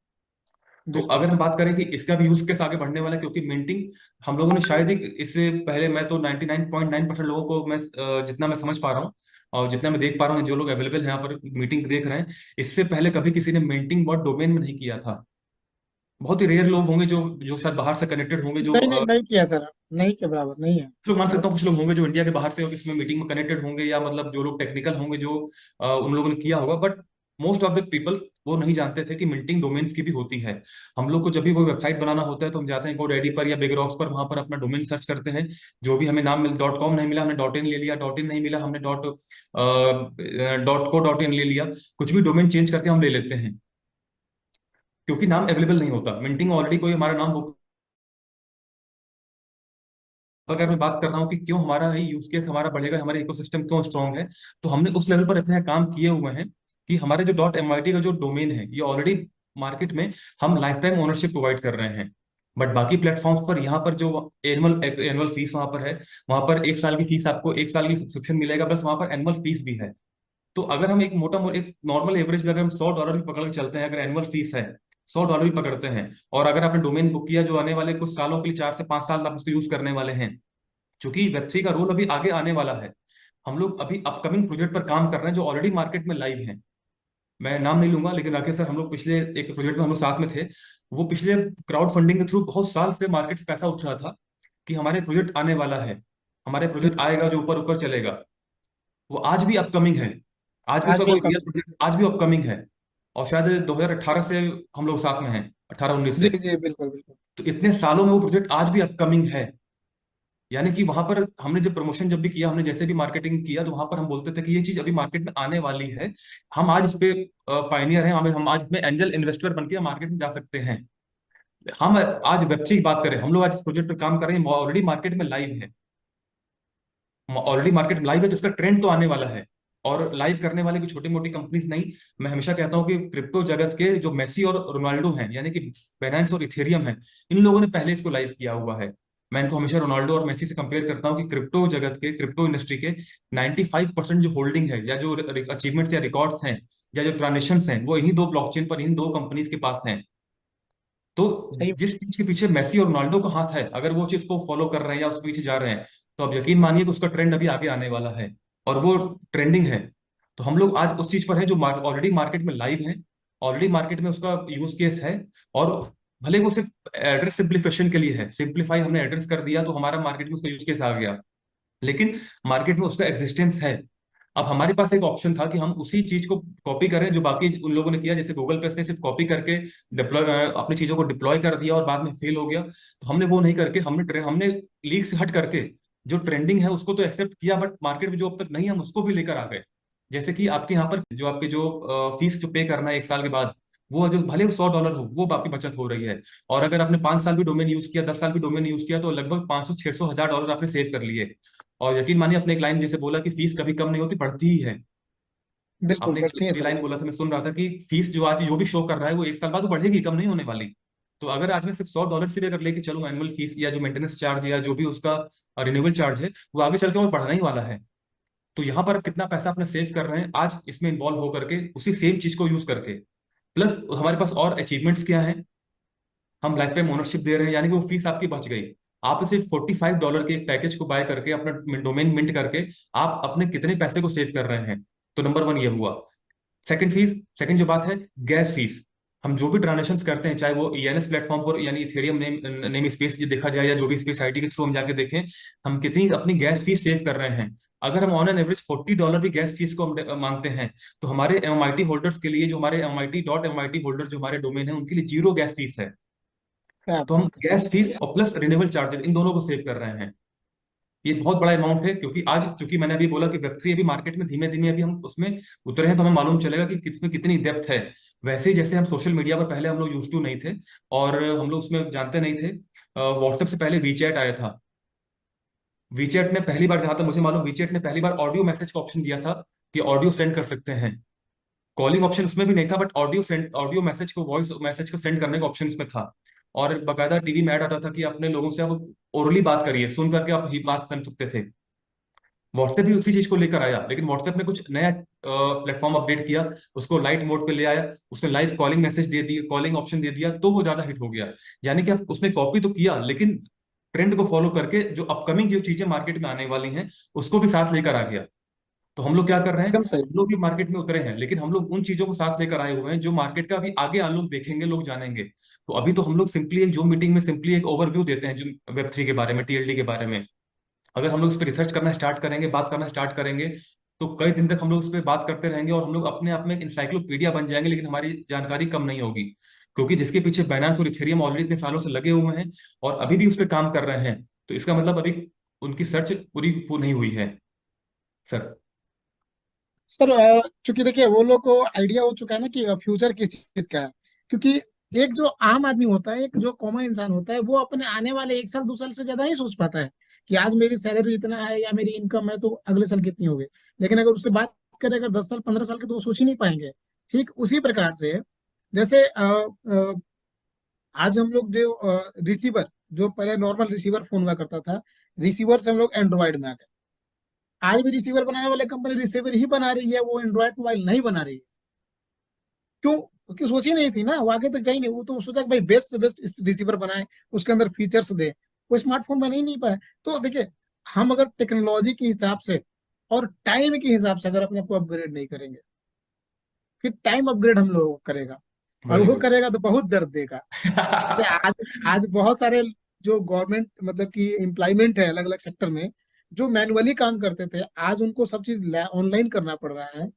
बिल्कुल। अगर हम बात करें कि इसका भी यूज केस आगे बढ़ने वाला है, क्योंकि मिंटिंग हम लोगों ने शायद ही इससे पहले, मैं तो 99.9% लोगों को, मैं जितना मैं समझ पा रहा हूँ और जितना मैं देख पा रहा हूँ, जो लोग अवेलेबल हैं यहाँ पर मीटिंग देख रहे हैं, इससे पहले कभी किसी ने मिंटिंग वर्ड डोमेन में नहीं किया था। बहुत ही रेयर लोग होंगे जो जो शायद बाहर से कनेक्टेड होंगे, जो नहीं नहीं नहीं किया सर, नहीं के बराबर नहीं है। कुछ लोग मान सकता बहुत हूँ, कुछ लोग होंगे जो इंडिया के बाहर से इसमें मीटिंग में कनेक्टेड होंगे, या मतलब जो लोग टेक्निकल होंगे, जो उन लोगों ने किया होगा, but most of the people वो नहीं जानते थे कि मिंटिंग डोमेन्स की भी होती है। हम लोग को जब भी कोई वेबसाइट बनाना होता है, तो हम जाते हैं GoDaddy पर या बिगरॉक्स पर, वहां पर अपना डोमेन सर्च करते हैं, जो भी हमें नाम मिल, डॉट कॉम नहीं मिला हमने डॉट इन ले लिया, डॉट इन नहीं मिला हमने डॉट को डॉट इन ले लिया, कुछ भी डोमेन चेंज करके हम ले लेते हैं, क्योंकि नाम अवेलेबल नहीं होता, मिंटिंग ऑलरेडी कोई हमारा नाम बुक। अगर मैं बात कर रहा हूँ कि क्यों हमारा ही यूज केस हमारा बढ़ेगा, हमारा इकोसिस्टम क्यों स्ट्रांग है, तो हमने उस लेवल पर इतने काम किए हुए हैं कि हमारे जो डॉट एम का जो डोमेन है, ये ऑलरेडी मार्केट में हम लाइफ टाइम ओनरशिप प्रोवाइड कर रहे हैं। बट बाकी प्लेटफॉर्म्स पर, यहाँ पर जो एनुअल एनुअल फीस वहां पर है, वहां पर 1 साल की फीस, आपको 1 साल की सब्सक्रिप्शन मिलेगा, प्लस वहां पर एनुअल फीस भी है। तो अगर हम एक नॉर्मल एवरेज में अगर हम $100 भी पकड़ के चलते हैं, अगर एनुअल फीस है, $100 भी पकड़ते हैं, और अगर आपने डोमेन बुक किया जो आने वाले कुछ सालों के लिए, 4 से 5 साल आप उसको यूज करने वाले हैं, क्योंकि वेब3 का रोल अभी आगे आने वाला है। हम लोग अभी अपकमिंग प्रोजेक्ट पर काम कर रहे हैं जो ऑलरेडी मार्केट में लाइव हैं। मैं नाम नहीं लूंगा, लेकिन राकेश सर, हम लोग पिछले एक प्रोजेक्ट में हम लोग साथ में थे, वो पिछले क्राउड फंडिंग के थ्रू बहुत साल से मार्केट से पैसा उठ रहा था कि हमारे प्रोजेक्ट आने वाला है, हमारे जी। प्रोजेक्ट आएगा जो ऊपर ऊपर चलेगा। वो आज भी अपकमिंग है, आज भी आज उसका भी कोई आपका। रियल प्रोजेक्ट आज भी अपकमिंग है। और शायद 2018 से हम लोग साथ में हैं, 18-19 जी से। जी बिल्कुल बिल्कुल। तो इतने सालों में वो प्रोजेक्ट आज भी अपकमिंग है। यानी कि वहां पर हमने जब प्रमोशन जब भी किया, हमने जैसे भी मार्केटिंग किया, तो वहां पर हम बोलते थे कि ये चीज अभी मार्केट में आने वाली है, हम आज इस पे पाइनियर हैं, हम आज इसमें एंजल इन्वेस्टर बन के मार्केट में जा सकते हैं। हम आज वेब3 की बात करें, हम लोग आज इस प्रोजेक्ट पर काम कर रहे हैं, ऑलरेडी मार्केट में लाइव है, ऑलरेडी मार्केट में लाइव है, तो इसका ट्रेंड तो आने वाला है। और लाइव करने वाले कोई छोटी मोटी कंपनीज नहीं। मैं हमेशा कहता हूँ कि क्रिप्टो जगत के जो मेसी और रोनाल्डो हैं, यानी कि बाइनेंस और इथेरियम है, इन लोगों ने पहले इसको लाइव किया हुआ है। मैं इनको हमेशा रोनाल्डो और मेसी से कंपेयर करता हूँ कि क्रिप्टो जगत के, क्रिप्टो इंडस्ट्री के 95% जो होल्डिंग है, या जो अचीवमेंट्स या रिकॉर्ड्स हैं, या जो ट्रांजेक्शन हैं, वो इन्हीं दो ब्लॉकचेन पर, इन दो कंपनीज के पास हैं। तो सही। जिस चीज के पीछे मेसी और रोनाल्डो का हाथ है, अगर वो चीज को फॉलो कर रहे हैं या उसके पीछे जा रहे हैं, तो अब यकीन मानिए कि उसका ट्रेंड अभी आगे आने वाला है, और वो ट्रेंडिंग है। तो हम लोग आज उस चीज पर हैं जो ऑलरेडी मार्केट में लाइव है, ऑलरेडी मार्केट में उसका यूज केस है। और भले वो सिर्फ एड्रेस सिंप्लीफिकेशन के लिए है, सिंप्लीफाई हमने एड्रेस कर दिया तो हमारा मार्केट में उसका यूज केस आ गया, लेकिन मार्केट में उसका एग्जिस्टेंस है। अब हमारे पास एक ऑप्शन था कि हम उसी चीज को कॉपी करें जो बाकी उन लोगों ने किया, जैसे गूगल पे ने सिर्फ कॉपी करके डिप्लॉय, अपनी चीजों को डिप्लॉय कर दिया और बाद में फेल हो गया। तो हमने वो नहीं करके, हमने लीक से हट करके जो ट्रेंडिंग है उसको तो एक्सेप्ट किया, बट मार्केट में जो अब तक नहीं है हम उसको भी लेकर आ गए। जैसे कि आपके यहाँ पर जो आपके जो फीस जो पे करना है 1 साल के बाद, वो जो भले $100 हो, वो आपकी बचत हो रही है। और अगर आपने 5 साल भी डोमेन यूज किया, 10 साल भी डोमेन यूज किया, तो लगभग 500 600 हजार डॉलर आपने सेव कर लिए। और यकीन मानिए, अपने एक लाइन जैसे बोला कि फीस कभी कम नहीं होती, बढ़ती ही है। बिल्कुल आपने एक बढ़ती है ये सर। लाइन बोला था, मैं सुन रहा था कि फीस जो आज जो भी शो कर रहा है वो 1 साल बाद वो बढ़ेगी, कम नहीं होने वाली। तो अगर आज मैं सिर्फ $100 से भी अगर लेके चलूँ एनुअल फीस, या जो मेंटेनेंस चार्ज या जो भी उसका रिन्यूअल चार्ज है, वो आगे चल के और बढ़ना ही वाला है। तो यहाँ पर कितना पैसा अपने सेव कर रहे हैं आज इसमें इन्वॉल्व होकर के, उसी सेम चीज को यूज करके। प्लस हमारे पास और अचीवमेंट्स क्या है, हम लाइफ टाइम ओनरशिप दे रहे हैं, यानी कि वो फीस आपकी बच गई। आप सिर्फ $45 के एक पैकेज को बाय करके, अपना डोमेन मिंट करके, आप अपने कितने पैसे को सेव कर रहे हैं। तो नंबर वन ये हुआ। सेकंड जो बात है, गैस फीस। हम जो भी ट्रांजेक्शन करते हैं, चाहे वो ईएनएस प्लेटफॉर्म पर, यानी इथेरियम नेम स्पेस देखा जाए, या जो भी स्पेस आईडी के थ्रू हम जाके देखें, हम कितनी अपनी गैस फीस सेव कर रहे हैं। अगर हम ऑन एन एवरेज $40 भी गैस फीस को हम मानते हैं, तो हमारे एमआईटी होल्डर्स के लिए, जो हमारे MIT.MIT होल्डर जो हमारे डोमेन है, उनके लिए जीरो गैस फीस है। क्या तो हम बात है। गैस फीस और प्लस रिन्यूएबल चार्जेस, इन दोनों को सेव कर रहे हैं। ये बहुत बड़ा अमाउंट है, क्योंकि आज चूंकि मैंने अभी बोला कि वेब3 अभी मार्केट में धीमे धीमे अभी हम उसमें उतरे हैं, तो हमें मालूम चलेगा कि किसमें कितनी डेप्थ है। वैसे ही जैसे हम सोशल मीडिया पर पहले हम लोग यूज टू नहीं थे, और हम लोग उसमें जानते नहीं थे। व्हाट्सएप से पहले वीचैट आया था। वीचैट ने पहली बार, जहां तक मुझे मालूम, वीचैट ने पहली बार ऑडियो मैसेज का ऑप्शन दिया था कि ऑडियो सेंड कर सकते हैं। कॉलिंग ऑप्शन उसमें भी नहीं था, बट ऑडियो मैसेज को, वॉइस मैसेज को सेंड करने का ऑप्शन उसमें था। और बकायदा टीवी में ऐड आता था कि अपने लोगों से आप ओरली बात करिए, सुन करके आप ही बात कर सकते थे। व्हाट्सएप भी उसी चीज को लेकर आया, लेकिन व्हाट्सएप ने कुछ नया प्लेटफॉर्म अपडेट किया, उसको लाइट मोड पे ले आया, उसने लाइव कॉलिंग मैसेज दे दिया, कॉलिंग ऑप्शन दे दिया, तो वो ज्यादा हिट हो गया। यानी कि अब उसने कॉपी तो किया, लेकिन ट्रेंड को फॉलो करके जो अपकमिंग जो चीजें मार्केट में आने वाली हैं, उसको भी साथ लेकर आ गया। तो हम लोग क्या कर रहे हैं, एकदम सही। हम लोग भी मार्केट में उतरे हैं, लेकिन हम लोग उन चीजों को साथ लेकर आए हुए हैं जो मार्केट का अभी आगे लोग देखेंगे, लोग जानेंगे। तो अभी तो हम लोग सिंपली एक जूम मीटिंग में सिंपली एक ओवरव्यू देते हैं जो Web3 के बारे में, TLD के बारे में। अगर हम लोग इस पर रिसर्च करना स्टार्ट करेंगे, बात करना स्टार्ट करेंगे, तो कई दिन तक हम लोग इस पर बात करते रहेंगे, और हम लोग अपने आप में इंसाइक्लोपीडिया बन जाएंगे, लेकिन हमारी जानकारी कम नहीं होगी। क्योंकि जिसके पीछे बाइनेंस और इथेरियम ऑलरेडी इतने सालों से लगे हुए हैं, और अभी भी उस पर काम कर रहे हैं, तो इसका मतलब अभी उनकी सर्च पूरी नहीं हुई है, सर। सर चूंकि देखिए वो लोग को आइडिया हो चुका है ना कि फ्यूचर किस चीज का है। क्योंकि एक जो आम आदमी होता है, एक जो कॉमन इंसान होता है, वो अपने आने वाले 1 साल 2 साल से ज्यादा ही सोच पाता है कि आज मेरी सैलरी इतना है या मेरी इनकम है तो अगले साल कितनी होगी। लेकिन अगर उससे बात करें अगर 10 साल 15 साल के, तो वो सोच ही नहीं पाएंगे। ठीक उसी प्रकार से जैसे आज हम लोग जो रिसीवर, जो पहले नॉर्मल रिसीवर फोन हुआ करता था, रिसीवर से हम लोग एंड्रॉइड में आ गए। आज भी रिसीवर बनाने वाले कंपनी रिसीवर ही बना रही है, वो एंड्रॉइड मोबाइल नहीं बना रही है। क्यों? उसकी सोच ही नहीं थी ना, वो आगे तक जाएंगे। वो तो सोचा कि भाई बेस्ट से बेस्ट इस रिसीवर बनाए, उसके अंदर फीचर्स दे। वो स्मार्टफोन बना ही नहीं पाए। तो देखिए, हम अगर टेक्नोलॉजी के हिसाब से और टाइम के हिसाब से अगर अपने आप को अपग्रेड नहीं करेंगे, फिर टाइम अपग्रेड हम लोगों को करेगा, और वेरी वो गुड। करेगा तो बहुत दर्द देगा। जैसे आज आज बहुत सारे जो गवर्नमेंट मतलब कि एम्प्लॉयमेंट है अलग अलग सेक्टर में, जो मैनुअली काम करते थे, आज उनको सब चीज ऑनलाइन करना पड़ रहा है।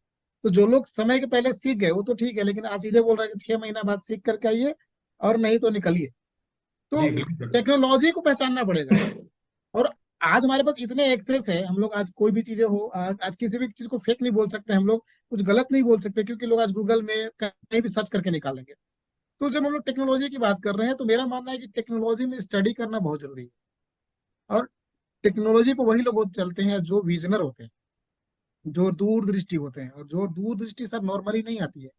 तो जो लोग समय के पहले सीख गए वो तो ठीक है, लेकिन आज सीधे बोल रहे हैं कि 6 महीना बाद सीख करके आइए, और नहीं तो निकलिए। तो जी बिल्कुल। टेक्नोलॉजी को पहचानना पड़ेगा। और आज हमारे पास इतने एक्सेस है, हम लोग आज कोई भी चीजें हो, आज किसी भी चीज को फेक नहीं बोल सकते हम लोग, कुछ गलत नहीं बोल सकते, क्योंकि लोग आज गूगल में कहीं भी सर्च करके निकालेंगे। तो जब हम लोग टेक्नोलॉजी की बात कर रहे हैं, तो मेरा मानना है कि टेक्नोलॉजी में स्टडी करना बहुत जरूरी है। और टेक्नोलॉजी पे वही लोग चलते हैं जो विजनर होते हैं। जो दूरदृष्टि होते हैं, और जो दूरदृष्टि सर नॉर्मली नहीं आती है।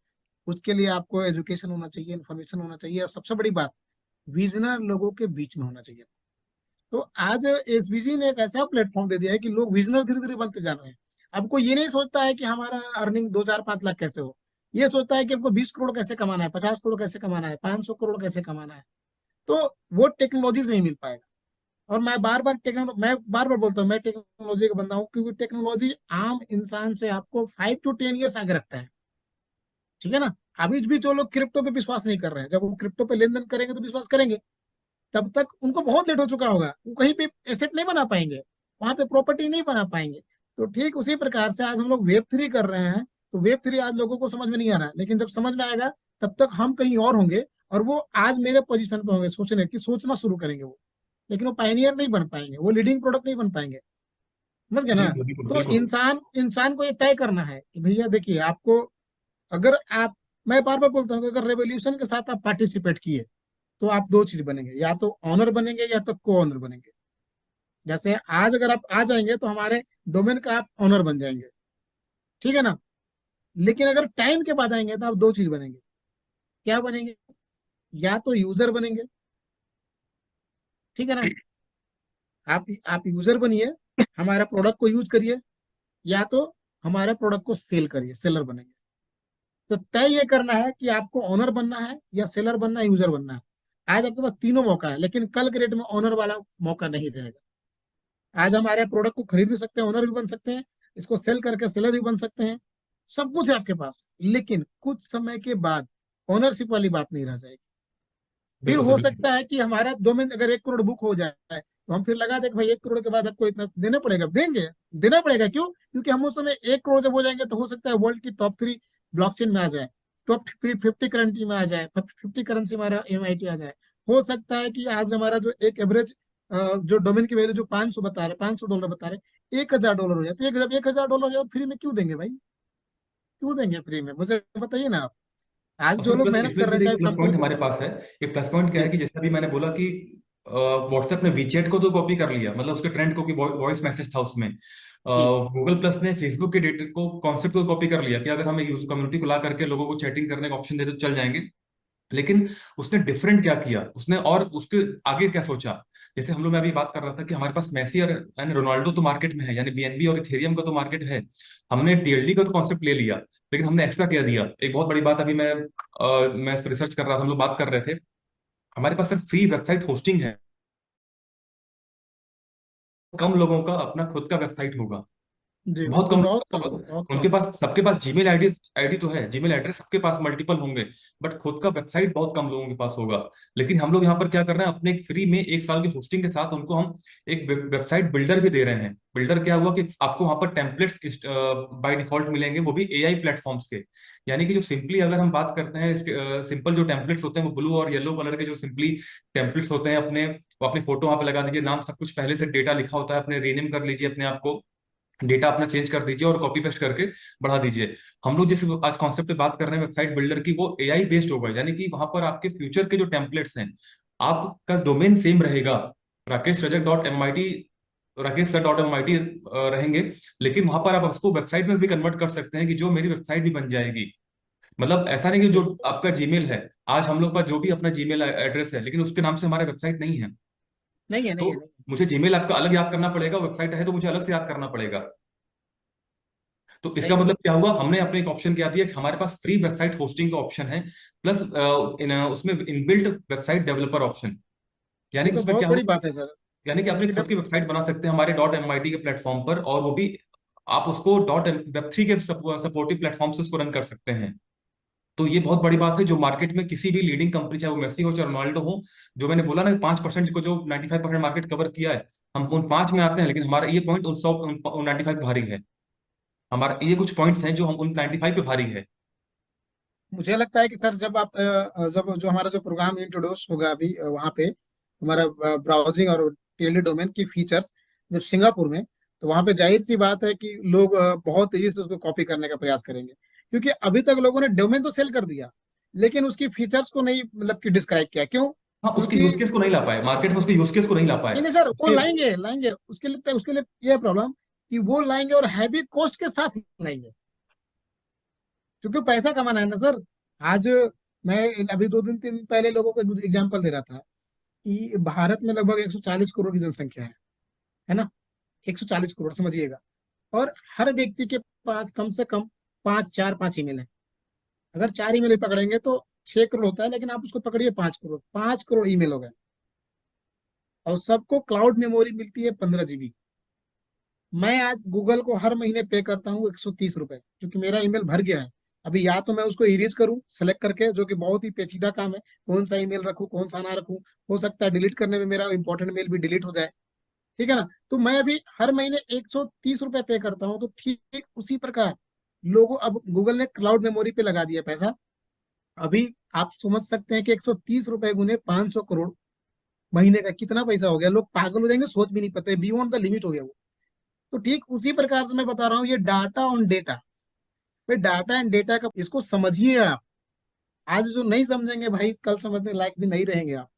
उसके लिए आपको एजुकेशन होना चाहिए, इन्फॉर्मेशन होना चाहिए, और सबसे बड़ी बात, विजनर लोगों के बीच में होना चाहिए। तो आज एसबीजी ने एक ऐसा प्लेटफॉर्म दे दिया है कि लोग विजनर धीरे धीरे बनते जा रहे हैं। अब कोई ये नहीं सोचता है कि हमारा अर्निंग 2 4 5 लाख कैसे हो। ये सोचता है कि हमको 20 करोड़ कैसे कमाना है, 50 करोड़ कैसे कमाना है, 500 करोड़ कैसे कमाना है। तो वो टेक्नोलॉजी से ही मिल पाएगा। और मैं बार बार बोलता हूँ, मैं टेक्नोलॉजी का बंदा हूँ, क्योंकि टेक्नोलॉजी आम इंसान से आपको 5 to 10 ईयर्स आगे रखता है। ठीक है ना। अभी भी जो लोग क्रिप्टो पे विश्वास नहीं कर रहे हैं, जब वो क्रिप्टो पे लेन देन करेंगे तो विश्वास करेंगे। तब तक उनको बहुत लेट हो चुका होगा, वो कहीं पे एसेट नहीं बना पाएंगे, वहां पे प्रॉपर्टी नहीं बना पाएंगे। तो ठीक उसी प्रकार से आज हम लोग वेब 3 कर रहे हैं। तो वेब 3 आज लोगों को समझ में नहीं आ रहा है, लेकिन जब समझ में आएगा तब तक हम कहीं और होंगे। और वो आज मेरे पोजीशन पे होंगे, सोचना शुरू करेंगे वो। लेकिन वो पायनियर नहीं बन पाएंगे, वो लीडिंग प्रोडक्ट नहीं बन पाएंगे। समझ गए ना। बिल्कुल बिल्कुल तो बिल्कुल। इंसान इंसान को ये तय करना है कि भैया देखिए आपको, अगर आप, मैं बार बार बोलता हूँ कि अगर रेवोल्यूशन के साथ आप पार्टिसिपेट किए, तो आप दो चीज बनेंगे, या तो ऑनर बनेंगे या तो को ऑनर बनेंगे। जैसे आज अगर आप आ जाएंगे तो हमारे डोमेन का आप ऑनर बन जाएंगे। ठीक है ना। लेकिन अगर टाइम के बाद आएंगे तो आप दो चीज बनेंगे। क्या बनेंगे? या तो यूजर बनेंगे। ठीक है ना। आप यूजर बनिए, हमारा प्रोडक्ट को यूज करिए, या तो हमारे प्रोडक्ट को सेल करिए, सेलर बनेंगे। तो तय ये करना है कि आपको ऑनर बनना है या सेलर बनना है, यूजर बनना है। आज आपके पास तीनों मौका है, लेकिन कल के डेट में ऑनर वाला मौका नहीं रहेगा। आज हमारे प्रोडक्ट को खरीद भी सकते हैं, ओनर भी बन सकते हैं, इसको सेल करके सेलर भी बन सकते हैं। सब कुछ है आपके पास, लेकिन कुछ समय के बाद ओनरशिप वाली बात नहीं रह जाएगी। फिर बिल्कुल सर हो बिल्कुल। सकता है कि हमारा डोमेन अगर 1 करोड़ बुक हो जाए, तो हम फिर लगा दें कि भाई 1 करोड़ के बाद आपको इतना देना पड़ेगा, देंगे। देना पड़ेगा क्यों? क्योंकि हम उस समय 1 करोड़ जब हो जाएंगे तो हो सकता है वर्ल्ड की टॉप 3 ब्लॉकचेन में आ जाए, टॉप 50 करेंसी में आ जाए, 50 करेंसी हमारा एमआईटी आ जाए। हो सकता है कि आज हमारा जो एक एवरेज जो डोमेन की वैल्यू जो 500 बता रहे, $500 बता रहे, $1000 हो जाते हैं। जब $1000 हो जाए फ्री में क्यों देंगे भाई? क्यों देंगे फ्री में? मुझे बताइए ना आप। आज और जो सर लोग प्लस मेहनत इसमें कर रहे फिर हैं, एक चाहे प्लस कंपनी पॉइंट को। हमारे पास है। एक प्लस पॉइंट क्या है जी। कि जैसा भी मैंने बोला कि व्हाट्सएप ने वीचैट को तो कॉपी कर लिया, मतलब उसके ट्रेंड को, कि वॉइस मैसेज था उसमें। जी। गूगल प्लस ने फेसबुक के डेटा को, कॉन्सेप्ट को कॉपी कर लिया कि अगर हमें यूज कम्युनिटी को ला करके लोगों को चैटिंग करने का ऑप्शन दे तो चल जाएंगे। लेकिन उसने डिफरेंट क्या किया, उसने और उसके आगे क्या सोचा। जैसे हम लोग, मैं अभी बात कर रहा था कि हमारे पास मेसी और यानी रोनाल्डो तो मार्केट में है, यानी बीएनबी और इथेरियम का तो मार्केट है। हमने टीएलडी का तो कॉन्सेप्ट ले लिया, लेकिन हमने एक्स्ट्रा क्या दिया, एक बहुत बड़ी बात। अभी मैं इस पर रिसर्च कर रहा था, हम लोग बात कर रहे थे। हमारे पास सिर्फ फ्री वेबसाइट होस्टिंग है। कम लोगों का अपना खुद का वेबसाइट होगा, जी बहुत बिल्कुल, कम बहुत लोगों कम का है, होगा। बहुत उनके कम है। पास, सबके पास जीमेल आईडी आईडी तो है, जीमेल एड्रेस सबके पास मल्टीपल होंगे, बट खुद का वेबसाइट बहुत कम लोगों के पास होगा। लेकिन हम लोग यहाँ पर क्या कर रहे हैं, अपने फ्री में 1 साल की होस्टिंग के साथ उनको हम एक वेबसाइट बिल्डर भी दे रहे हैं। बिल्डर क्या हुआ कि आपको वहां पर टेम्पलेट्स बाय डिफॉल्ट मिलेंगे, वो भी एआई प्लेटफॉर्म्स के। यानी कि जो सिंपली अगर हम बात करते हैं, सिंपल जो टेम्पलेट्स होते हैं वो ब्लू और येलो कलर के जो सिंपली टेम्पलेट्स होते हैं, अपने वो अपनी फोटो वहां पे लगा दीजिए, नाम सब कुछ पहले से डेटा लिखा होता है, अपने रीनेम कर लीजिए अपने आप को, डेटा अपना चेंज कर दीजिए और कॉपी पेस्ट करके बढ़ा दीजिए। हम लोग जिस आज कॉन्सेप्ट पे बात कर रहे हैं वेबसाइट बिल्डर की, वो एआई बेस्ड होगा, यानी कि वहां पर आपके फ्यूचर के जो टेम्पलेट्स हैं, आपका डोमेन सेम रहेगा, rakesh.mit, rakesh.mit रहेंगे। लेकिन वहां पर आप उसको वेबसाइट में भी कन्वर्ट कर सकते हैं कि जो मेरी वेबसाइट भी बन जाएगी। मतलब ऐसा नहीं कि जो बिल्कुल। आपका जीमेल है, आज हम लोग का जो भी अपना जीमेल एड्रेस है, लेकिन उसके नाम से हमारा वेबसाइट नहीं है। नहीं है, तो नहीं है, नहीं है। मुझे जीमेल आपका अलग याद करना पड़ेगा, वेबसाइट है तो मुझे अलग से याद करना पड़ेगा। तो इसका सही बात। मतलब क्या हुआ, हमने अपने एक ऑप्शन क्या दिया कि हमारे पास फ्री वेबसाइट होस्टिंग का ऑप्शन है, प्लस उसमें इनबिल्ट वेबसाइट डेवलपर ऑप्शन। यानी ये कि तो उसमें बहुत क्या बड़ी होगा, बात है सर। यानी कि अपनी कि खुद जब, की वेबसाइट बना सकते हैं हमारे .mit के प्लेटफॉर्म पर, और वो भी आप उसको .web3 के सपोर्टिव प्लेटफॉर्म से उसको रन कर सकते हैं। तो ये बहुत बड़ी बात है, जो मार्केट में किसी भी लीडिंग कंपनी, चाहे वो मेसी हो चाहे रोनाल्डो हो, जो मैंने बोला ना 5% को जो 95% मार्केट कवर किया है, हम उन 5 में आते हैं, लेकिन हमारा ये पॉइंट उन 100 उन 95 भारी है। हमारा ये कुछ पॉइंट्स हैं जो हम उन 95 पे भारी है। मुझे लगता है कि सर जब आप जब जो हमारा जो प्रोग्राम इंट्रोड्यूस होगा अभी वहाँ पे, हमारा ब्राउजिंग और टेली डोमेन की फीचर्स जब सिंगापुर में, तो वहाँ पे जाहिर सी बात है कि लोग बहुत तेजी से उसको कॉपी करने का प्रयास करेंगे। क्योंकि अभी तक लोगों ने डोमेन तो सेल कर दिया, लेकिन उसकी फीचर्स को नहीं, मतलब कि डिस्क्राइब किया। क्यों? हाँ, उसके क्योंकि यूज केस को नहीं ला पाए, मार्केट में उसके यूज केस को नहीं ला पाए। नहीं नहीं सर, वो उसके लाएंगे लाएंगे, उसके लिए ये प्रॉब्लम कि वो लाएंगे और हैवी कॉस्ट के साथ लाएंगे, क्योंकि पैसा कमाना है ना सर। आज मैं अभी 2 दिन 3 दिन पहले लोगों को एग्जांपल दे रहा था कि भारत में लगभग 140 करोड़ की जनसंख्या है ना, 140 करोड़ समझिएगा। और हर व्यक्ति के पास कम से कम 5 4 5 ईमेल है। अगर 4 ईमेल ही पकड़ेंगे तो 6 करोड़ होता है, लेकिन आप उसको पकड़िए 5 करोड़, 5 करोड़ ईमेल हो गए। और सबको क्लाउड मेमोरी मिलती है 15 GB। मैं आज गूगल को हर महीने पे करता हूँ 130 रुपए, क्योंकि मेरा ईमेल भर गया है। अभी या तो मैं उसको इरेज करूँ सेलेक्ट करके, जो कि बहुत ही पेचीदा काम है, कौन सा ईमेल रखूँ कौन सा ना रखूँ। हो सकता है डिलीट करने में मेरा इंपॉर्टेंट मेल भी डिलीट हो जाए, ठीक है ना। तो मैं अभी हर महीने 130 रुपए पे करता हूँ। तो ठीक उसी प्रकार लोगों, अब गूगल ने क्लाउड मेमोरी पे लगा दिया पैसा। अभी आप समझ सकते हैं कि 130 रुपए गुने 500 करोड़, महीने का कितना पैसा हो गया। लोग पागल हो जाएंगे, सोच भी नहीं पाते, बियॉन्ड द लिमिट हो गया वो। तो ठीक उसी प्रकार से मैं बता रहा हूँ, ये डाटा ऑन डेटा। भाई डाटा एंड डेटा का इसको समझिए आप। आज जो नहीं समझेंगे भाई, कल समझने लायक भी नहीं रहेंगे आप।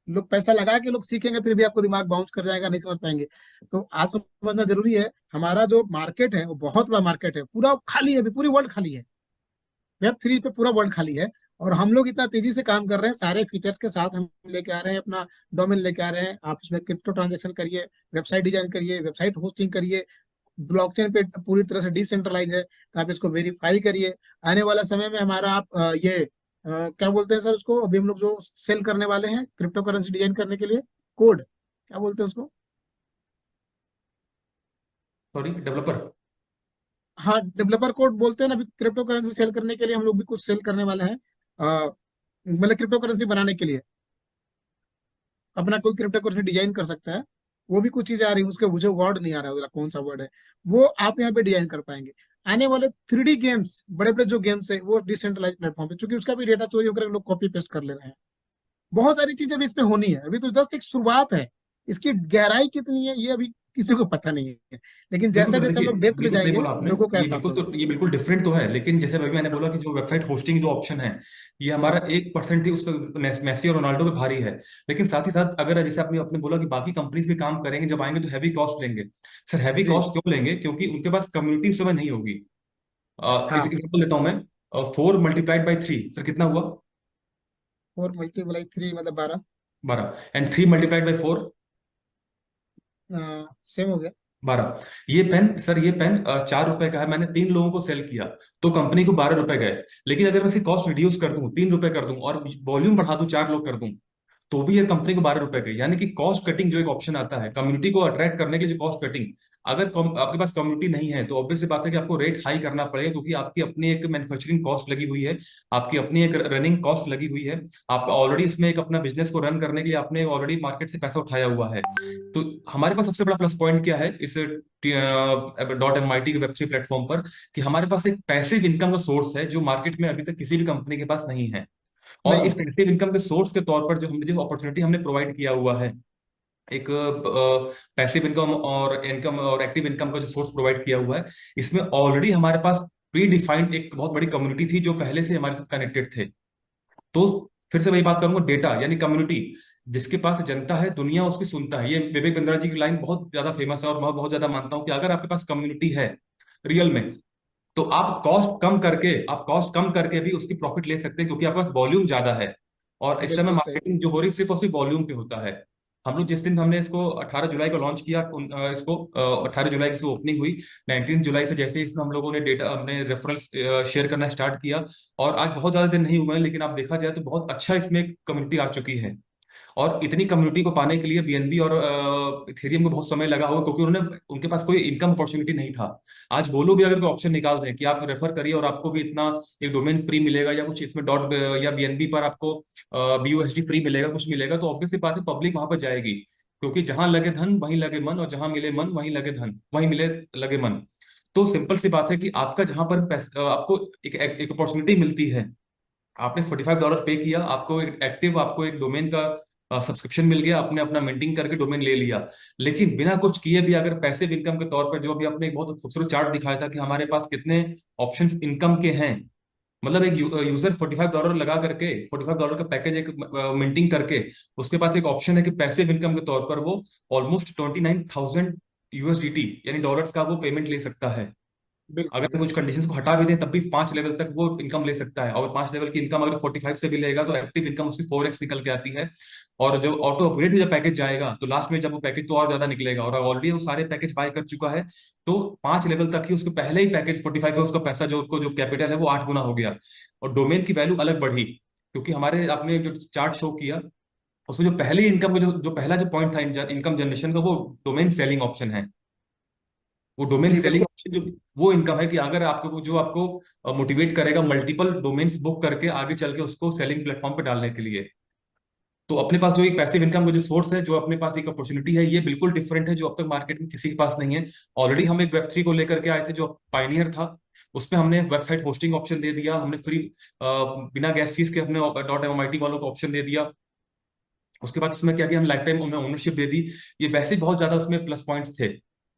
लोग पैसा लगा के लोग सीखेंगे, फिर भी आपको दिमाग बाउंस कर जाएगा, नहीं समझ पाएंगे। तो आज समझना जरूरी है। हमारा जो मार्केट है वो बहुत बड़ा मार्केट है, पूरा खाली है, अभी पूरी वर्ल्ड खाली है। Web3 पे पूरा वर्ल्ड खाली है। और हम लोग इतना तेजी से काम कर रहे हैं, सारे फीचर्स के साथ हम लेके आ रहे हैं, अपना डोमेन लेके आ रहे हैं। आप उसमें क्रिप्टो ट्रांजेक्शन करिए, वेबसाइट डिजाइन करिए, वेबसाइट होस्टिंग करिए। ब्लॉकचेन पे पूरी तरह से डिसेंट्रलाइज है, तो आप इसको वेरीफाई करिए। आने वाला समय में हमारा आप क्या बोलते हैं सर उसको, अभी हम लोग जो सेल करने वाले हैं क्रिप्टो करेंसी डिजाइन करने के लिए, कोड क्या बोलते हैं उसको? Sorry, developer. हाँ, डेवलपर कोड बोलते हैं ना। अभी क्रिप्टो करेंसी सेल करने के लिए हम लोग भी कुछ सेल करने वाले हैं। मतलब क्रिप्टो करेंसी बनाने के लिए अपना कोई क्रिप्टो करेंसी डिजाइन कर सकता है। वो भी कुछ चीजें आ रही है, उसके मुझे वर्ड नहीं आ रहा है, कौन सा वर्ड है वो, आप यहाँ पे डिजाइन कर पाएंगे। आने वाले 3D गेम्स, बड़े बड़े जो गेम्स है वो डिसेंट्रलाइज प्लेटफॉर्म पे, क्योंकि उसका भी डेटा चोरी होकर लोग कॉपी पेस्ट कर ले रहे हैं। बहुत सारी चीजें भी इस पे होनी है। अभी तो जस्ट एक शुरुआत है, इसकी गहराई कितनी है ये अभी किसी को पता नहीं है। लेकिन बिल्कुल जैसे सर, जैसे हम देखिए, लोग डेप्थ में बिल्कुल सही जाएंगे बोला आपने। लोगों को ये एहसास बिल्कुल होगा। तो ये बिल्कुल डिफरेंट तो है, लेकिन जैसे अभी मैंने बोला कि जो वेबसाइट होस्टिंग जो ऑप्शन है, ये हमारा 1% ही उस पर मेसी और रोनाल्डो पे भारी है। लेकिन साथ ही साथ अगर जैसे आपने आपने बोला कि बाकी कंपनीज भी काम करेंगे, जब आएंगे तो हैवी कॉस्ट लेंगे। सर हैवी जी। कॉस्ट क्यों लेंगे? क्योंकि उनके पास कम्युनिटी उस समय नहीं होगी। हाँ। एग्जाम्पल देता हूँ मैं। 4 × 3 सर कितना हुआ? 4 × 3 मतलब 12। 12। एंड 3 × 4? सेम हो गया। 12। ये पेन सर, ये पेन 4 रुपए का है, मैंने 3 लोगों को सेल किया, तो कंपनी को 12 रुपए गए। लेकिन अगर मैं इसकी कॉस्ट रिड्यूस कर दूं, 3 रुपए कर दूं और वॉल्यूम बढ़ा दूं, 4 लोग कर दूं, तो भी ये कंपनी को 12 रुपए गए। यानी कि कॉस्ट कटिंग जो एक ऑप्शन आता है कम्युनिटी को अट्रैक्ट करने के लिए, जो कॉस्ट कटिंग, अगर आपके पास कम्युनिटी नहीं है तो ऑब्वियसली बात है कि आपको रेट हाई करना पड़ेगा, क्योंकि आपकी अपनी एक मैन्युफैक्चरिंग कॉस्ट लगी हुई है, आपकी अपनी एक रनिंग कॉस्ट लगी हुई है। आप ऑलरेडी इसमें एक अपना बिजनेस को रन करने के लिए आपने ऑलरेडी मार्केट से पैसा उठाया हुआ है। तो हमारे पास सबसे बड़ा प्लस पॉइंट क्या है इस .mit के वेबसाइट प्लेटफॉर्म पर, कि हमारे पास एक पैसिव इनकम का सोर्स है जो मार्केट में अभी तक किसी भी कंपनी के पास नहीं है। और नहीं इस है। पैसिव इनकम के सोर्स के तौर पर जो अपॉर्चुनिटी हमने प्रोवाइड किया हुआ है, एक पैसिव इनकम और इनकम और एक्टिव इनकम का जो सोर्स प्रोवाइड किया हुआ है, इसमें ऑलरेडी हमारे पास प्री डिफाइंड एक बहुत बड़ी कम्युनिटी थी जो पहले से हमारे साथ कनेक्टेड थे। तो फिर से वही बात करूंगा, डेटा यानी कम्युनिटी, जिसके पास जनता है दुनिया उसकी सुनता है। ये विवेक बिंद्रा जी की लाइन बहुत ज्यादा फेमस है, और मैं बहुत ज्यादा मानता हूं कि अगर आपके पास कम्युनिटी है रियल में, तो आप कॉस्ट कम करके भी उसकी प्रॉफिट ले सकते हैं, क्योंकि आपके पास वॉल्यूम ज्यादा है। और इस समय बिल्कुल सही। मार्केटिंग जो हो रही है सिर्फ और सिर्फ वॉल्यूम पे होता है। हम लोग जिस दिन हमने इसको 18 जुलाई को लॉन्च किया, इसको 18 जुलाई की ओपनिंग हुई, 19 जुलाई से जैसे इसमें हम लोगों ने डेटा, हमने रेफरेंस शेयर करना स्टार्ट किया। और आज बहुत ज्यादा दिन नहीं हुए हैं, लेकिन आप देखा जाए तो बहुत अच्छा इसमें कम्युनिटी आ चुकी है। और इतनी कम्युनिटी को पाने के लिए बीएनबी और इथेरियम को बहुत समय लगा होगा, क्योंकि उन्होंने उनके पास कोई इनकम अपॉर्चुनिटी नहीं था। आज वो लोग भी अगर कोई ऑप्शन निकाल दें कि आप रेफर करिए और आपको भी इतना एक डोमेन फ्री मिलेगा, या कुछ इसमें डॉट या बीएनबी पर आपको BUSD फ्री मिलेगा, कुछ मिलेगा, तो ऑब्वियसली बात है पब्लिक वहां पर जाएगी। क्योंकि जहां लगे धन वहीं लगे मन, और जहां मिले मन वहीं लगे धन, वहीं मिले लगे मन। तो सिंपल सी बात है कि आपका जहां पर आपको एक अपॉर्चुनिटी मिलती है, आपने $45 पे किया, आपको एक एक्टिव, आपको एक डोमेन का सब्सक्रिप्शन मिल गया, आपने अपना मिंटिंग करके डोमेन ले लिया। लेकिन बिना कुछ किए भी अगर पैसिव इनकम के तौर पर, जो भी आपने एक बहुत खूबसूरत चार्ट दिखाया था कि हमारे पास कितने ऑप्शंस इनकम के हैं, मतलब एक यूजर $45 लगा करके, $45 का पैकेज एक मिंटिंग करके, उसके पास एक ऑप्शन है कि पैसिव इनकम के तौर पर वो ऑलमोस्ट 29,000 यूएसडीटी यानी डॉलर्स का वो पेमेंट ले सकता है। बिल्कुल अगर हम कुछ बिल्कुल। कंडीशंस को हटा भी दें तब भी 5 लेवल तक वो इनकम ले सकता है, और 5 लेवल की इनकम अगर 45 से भी लेगा तो एक्टिव इनकम उसकी 4x निकल के आती है। और जब ऑटो अपग्रेड में जब पैकेज जाएगा तो लास्ट में जब वो पैकेज तो और ज्यादा निकलेगा, और ऑलरेडी वो सारे पैकेज बाय कर चुका है, तो 5 लेवल तक ही उसके पहले ही पैकेज 45 में उसका पैसा जो उसको जो कैपिटल है वो 8 गुना हो गया। और डोमेन की वैल्यू अलग बढ़ी, क्योंकि हमारे आपने जो चार्ट शो किया उसमें जो पहले इनकम का जो पहला जो पॉइंट था इनकम जनरेशन का, वो डोमेन सेलिंग ऑप्शन है। वो डोमेन जी सेलिंग बिल्कुल। ऑप्शन जो वो इनकम है कि अगर आपको जो आपको मोटिवेट करेगा मल्टीपल डोमेन्स बुक करके आगे चल के उसको सेलिंग प्लेटफॉर्म पे डालने के लिए। तो अपने पास जो एक पैसिव इनकम का जो सोर्स है, जो अपने पास एक अपॉर्चुनिटी है, ये बिल्कुल डिफरेंट है, जो अब तक मार्केट में किसी के पास नहीं है। ऑलरेडी हम एक वेब3 को लेकर के आए थे जो पाइनियर था। उसमें हमने वेबसाइट होस्टिंग ऑप्शन दे दिया, हमने फ्री बिना गैस फीस के हमने .mit वालों को ऑप्शन दे दिया। उसके बाद उसमें क्या किया, हम लाइफ टाइम उन्हें ओनरशिप दे दी। ये वैसे बहुत ज्यादा उसमें प्लस पॉइंट्स थे।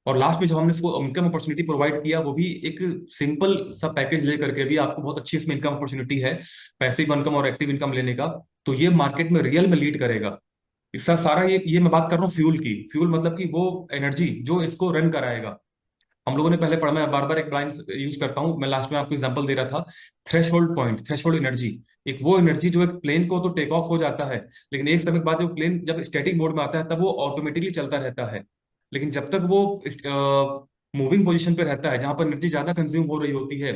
और लास्ट में जब हमने इसको इनकम अपॉर्चुनिटी प्रोवाइड किया, वो भी एक सिंपल सा पैकेज लेकर के भी आपको बहुत अच्छी इसमें इनकम अपॉर्चुनिटी है, पैसिव इनकम और एक्टिव इनकम लेने का। तो ये मार्केट में रियल में लीड करेगा। इसका सारा ये मैं बात कर रहा हूँ फ्यूल की। फ्यूल मतलब कि वो एनर्जी जो इसको रन कराएगा। हम लोगों ने पहले पढ़ा, मैं बार बार एक लाइन यूज करता हूँ, मैं लास्ट में आपको एग्जांपल दे रहा था। थ्रेशोल्ड पॉइंट, थ्रेशोल्ड एनर्जी, एक वो एनर्जी जो एक प्लेन को तो टेक ऑफ हो जाता है, लेकिन एक समय के बाद जो प्लेन जब स्टैटिक मोड में आता है तब वो ऑटोमेटिकली चलता रहता है। लेकिन जब तक वो मूविंग पोजीशन पे रहता है जहां पर एनर्जी ज्यादा कंज्यूम हो रही होती है,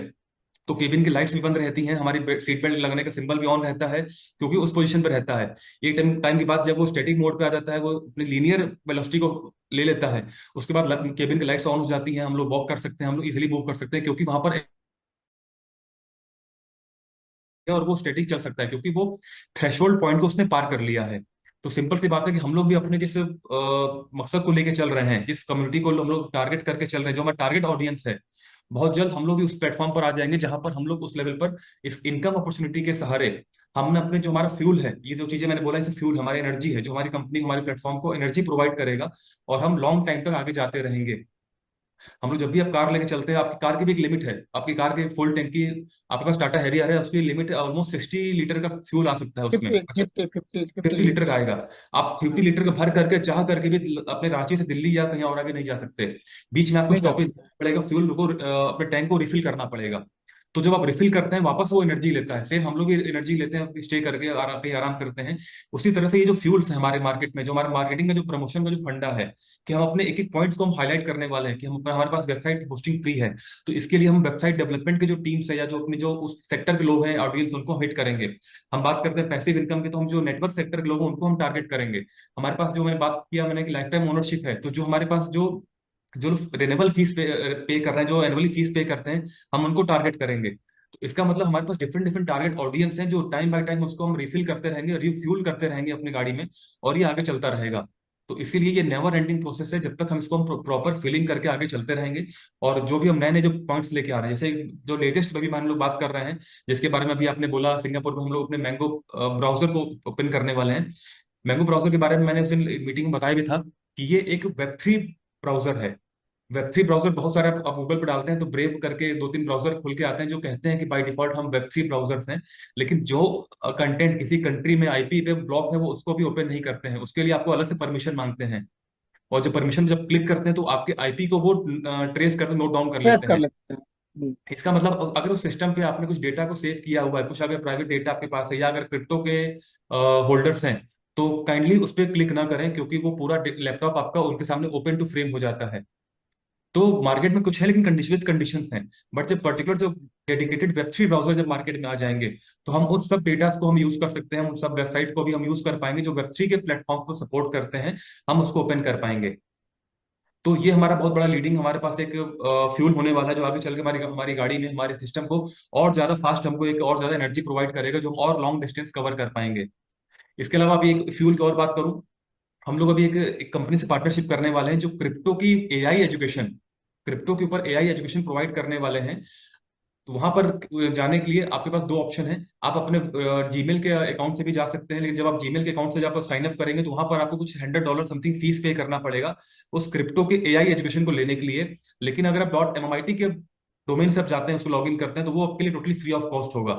तो केबिन की लाइट्स भी बंद रहती हैं, हमारी सीट बेल्ट लगने का सिंबल भी ऑन रहता है, क्योंकि उस पोजीशन पर रहता है। एक टाइम टाइम के बाद जब वो स्टैटिक मोड पे आ जाता है, वो अपनी लीनियर वेलोसिटी को ले लेता है। उसके बाद केबिन की लाइट्स ऑन हो जाती हैं, हम लोग वॉक कर सकते हैं, हम लोग इजिली मूव कर सकते हैं, क्योंकि वहां पर और वो स्टैटिक चल सकता है क्योंकि वो थ्रेशोल्ड पॉइंट को उसने पार कर लिया है। तो सिंपल सी बात है कि हम लोग भी अपने जिस मकसद को लेके चल रहे हैं, जिस कम्युनिटी को हम लोग टारगेट करके चल रहे हैं, जो हमारा टारगेट ऑडियंस है, बहुत जल्द हम लोग भी उस प्लेटफॉर्म पर आ जाएंगे जहां पर हम लोग उस लेवल पर इस इनकम अपॉर्चुनिटी के सहारे हमने अपने जो हमारा फ्यूल है, ये जो चीजें मैंने बोला इसे फ्यूल, हमारी एनर्जी है, जो हमारी कंपनी हमारे प्लेटफॉर्म को एनर्जी प्रोवाइड करेगा, और हम लॉन्ग टाइम तक आगे जाते रहेंगे। हम लोग जब भी आप कार लेके चलते हैं, आपकी कार की भी एक लिमिट है, आपकी कार की फुल टैंकी, आपके पास टाटा हैरियर है, उसकी लिमिट ऑलमोस्ट 60 लीटर का फ्यूल आ सकता है उसमें। 50 अच्छा, 50 50 50 50 लीटर। लीटर का आएगा। आप 50 लीटर का भर करके चाह करके भी अपने रांची से दिल्ली या कहीं और आगे नहीं जा सकते। बीच में आपको नहीं जा स्टॉपेज सकता। पड़ेगा, फ्यूल को अपने टैंक को रिफिल करना पड़ेगा। तो जब आप रिफिल करते हैं वापस वो एनर्जी लेता है, सेम हम लोग भी एनर्जी लेते हैं स्टे करके, कहीं आराम करते हैं। उसी तरह से ये जो फ्यूल्स है हमारे मार्केट में, जो हमारे मार्केटिंग का जो प्रमोशन का जो फंडा है, कि हम अपने एक एक पॉइंट्स को हम हाईलाइट करने वाले हैं कि हम हमारे पास वेबसाइट होस्टिंग फ्री है। तो इसके लिए हम वेबसाइट डेवलपमेंट के जो टीम्स है या जो अपने जो उस सेक्टर के लोग हैं ऑडियंस, उनको हिट करेंगे। हम बात करते हैं पैसिव इनकम की, तो हम जो नेटवर्क सेक्टर के लोग हैं उनको हम टारगेट करेंगे। हमारे पास जो मैंने बात किया मैंने कि लाइफ टाइम ओनरशिप है, तो जो हमारे पास जो जो रेनेबल फीस पे कर रहे हैं, जो एनुअली फीस पे करते हैं, हम उनको टारगेट करेंगे। तो इसका मतलब हमारे पास डिफरेंट डिफरेंट टारगेट ऑडियंस हैं, जो टाइम बाय टाइम उसको हम रिफिल करते रहेंगे, रिफ्यूल करते रहेंगे अपनी गाड़ी में, और ये आगे चलता रहेगा। तो इसीलिए ये नेवर एंडिंग प्रोसेस है, जब तक हम इसको हम प्रॉपर फिलिंग करके आगे चलते रहेंगे। और जो भी हम नए नए जो पॉइंट्स लेके आ रहे हैं, जैसे जो लेटेस्ट अभी मान लो बात कर रहे हैं, जिसके बारे में अभी आपने बोला, सिंगापुर में हम लोग अपने मैंगो ब्राउजर को ओपन करने वाले हैं। मैंगो ब्राउजर के बारे में मैंने उस दिन मीटिंग में बताया भी था कि ये एक वेब3 ब्राउजर है। वेब थ्री ब्राउजर बहुत सारे आप गूगल पे डालते हैं तो ब्रेव करके 2-3 ब्राउजर खुल के आते हैं जो कहते हैं कि बाय डिफॉल्ट हम वेब थ्री ब्राउजर्स हैं। लेकिन जो कंटेंट किसी कंट्री में आईपी पे ब्लॉक है वो उसको भी ओपन नहीं करते हैं, उसके लिए आपको अलग से परमिशन मांगते हैं। और जब परमिशन जब क्लिक करते हैं तो आपके आईपी को वो ट्रेस करते, नोट डाउन कर प्रेस लेते कर हैं। लेते हैं। इसका मतलब अगर उस सिस्टम पे आपने कुछ डेटा को सेव किया हुआ है, कुछ अगर प्राइवेट डेटा आपके पास है, या अगर क्रिप्टो के होल्डर्स हैं, तो काइंडली उस पर क्लिक ना करें, क्योंकि वो पूरा लैपटॉप आपका उनके सामने ओपन टू फ्रेम हो जाता है। तो मार्केट में कुछ है लेकिन विद कंडीशंस हैं। बट जब पर्टिकुलर जो डेडिकेटेड वेब3 ब्राउजर जब मार्केट में आ जाएंगे, तो हम उन सब डेटा को हम यूज कर सकते हैं, उन सब वेबसाइट को भी हम यूज कर पाएंगे जो वेब3 के प्लेटफॉर्म को सपोर्ट करते हैं, हम उसको ओपन कर पाएंगे। तो ये हमारा बहुत बड़ा लीडिंग हमारे पास एक फ्यूल होने वाला है, जो आगे चल के हमारी हमारी गाड़ी में हमारे सिस्टम को और ज्यादा फास्ट, हमको एक और ज्यादा एनर्जी प्रोवाइड करेगा, जो हम और लॉन्ग डिस्टेंस कवर कर पाएंगे। इसके अलावा अभी एक फ्यूल की और बात करूं, हम लोग अभी एक कंपनी से पार्टनरशिप करने वाले हैं जो क्रिप्टो की एआई एजुकेशन, क्रिप्टो के ऊपर एआई एजुकेशन प्रोवाइड करने वाले हैं। तो वहां पर जाने के लिए आपके पास दो ऑप्शन है। आप अपने जीमेल के अकाउंट से भी जा सकते हैं, लेकिन जब आप जीमेल के अकाउंट से जब आप साइन अप करेंगे तो वहां पर आपको कुछ $100 समथिंग फीस पे करना पड़ेगा उस क्रिप्टो के एआई एजुकेशन को लेने के लिए। लेकिन अगर आप .mit के डोमेन से आप जाते हैं, उसको लॉग इन करते हैं, तो वो आपके लिए टोटली फ्री ऑफ कॉस्ट होगा।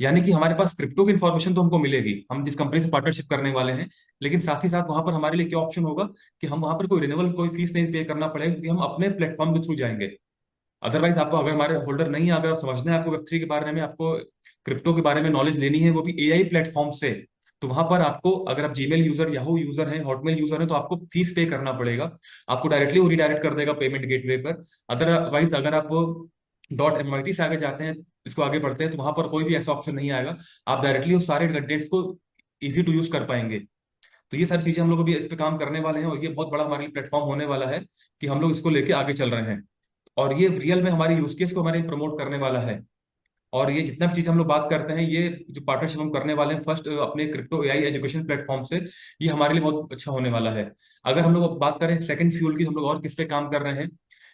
यानी कि हमारे पास क्रिप्टो की इन्फॉर्मेशन तो हमको मिलेगी, हम जिस कंपनी से पार्टनरशिप करने वाले हैं, लेकिन साथ ही साथ वहां पर हमारे लिए क्या ऑप्शन होगा कि हम वहां पर कोई रिन्यूअल, कोई फीस नहीं पे करना पड़ेगा, क्योंकि हम अपने प्लेटफॉर्म के थ्रू जाएंगे। अदरवाइज आपको, अगर हमारे होल्डर नहीं है, अगर आप समझना है, आपको वेब3 के बारे में, आपको क्रिप्टो के बारे में नॉलेज लेनी है, वो भी एआई प्लेटफॉर्म से, तो वहां पर आपको, अगर आप जीमेल यूजर, याहू यूजर हैं, हॉटमेल यूजर हैं, तो आपको फीस पे करना पड़ेगा। आपको डायरेक्टली वो रिडायरेक्ट कर देगा पेमेंट गेटवे पर। अदरवाइज अगर आप .mit से आगे जाते हैं, इसको आगे बढ़ते हैं, तो वहां पर कोई भी ऐसा ऑप्शन नहीं आएगा। आप डायरेक्टली उस सारे कंटेंट्स को इजी टू यूज कर पाएंगे। तो ये सारी चीजें हम लोग अभी इस पे काम करने वाले हैं, और ये बहुत बड़ा हमारे लिए प्लेटफॉर्म होने वाला है कि हम लोग इसको लेके आगे चल रहे हैं। और ये रियल में हमारे यूज केस को हमारे प्रमोट करने वाला है। और ये जितना भी चीज हम लोग बात करते हैं, ये जो पार्टनरशिप हम करने वाले हैं फर्स्ट अपने क्रिप्टो एआई एजुकेशन प्लेटफॉर्म से, ये हमारे लिए बहुत अच्छा होने वाला है। अगर हम लोग अब बात करें सेकंड फ्यूल की, हम लोग और किस पे काम कर रहे हैं,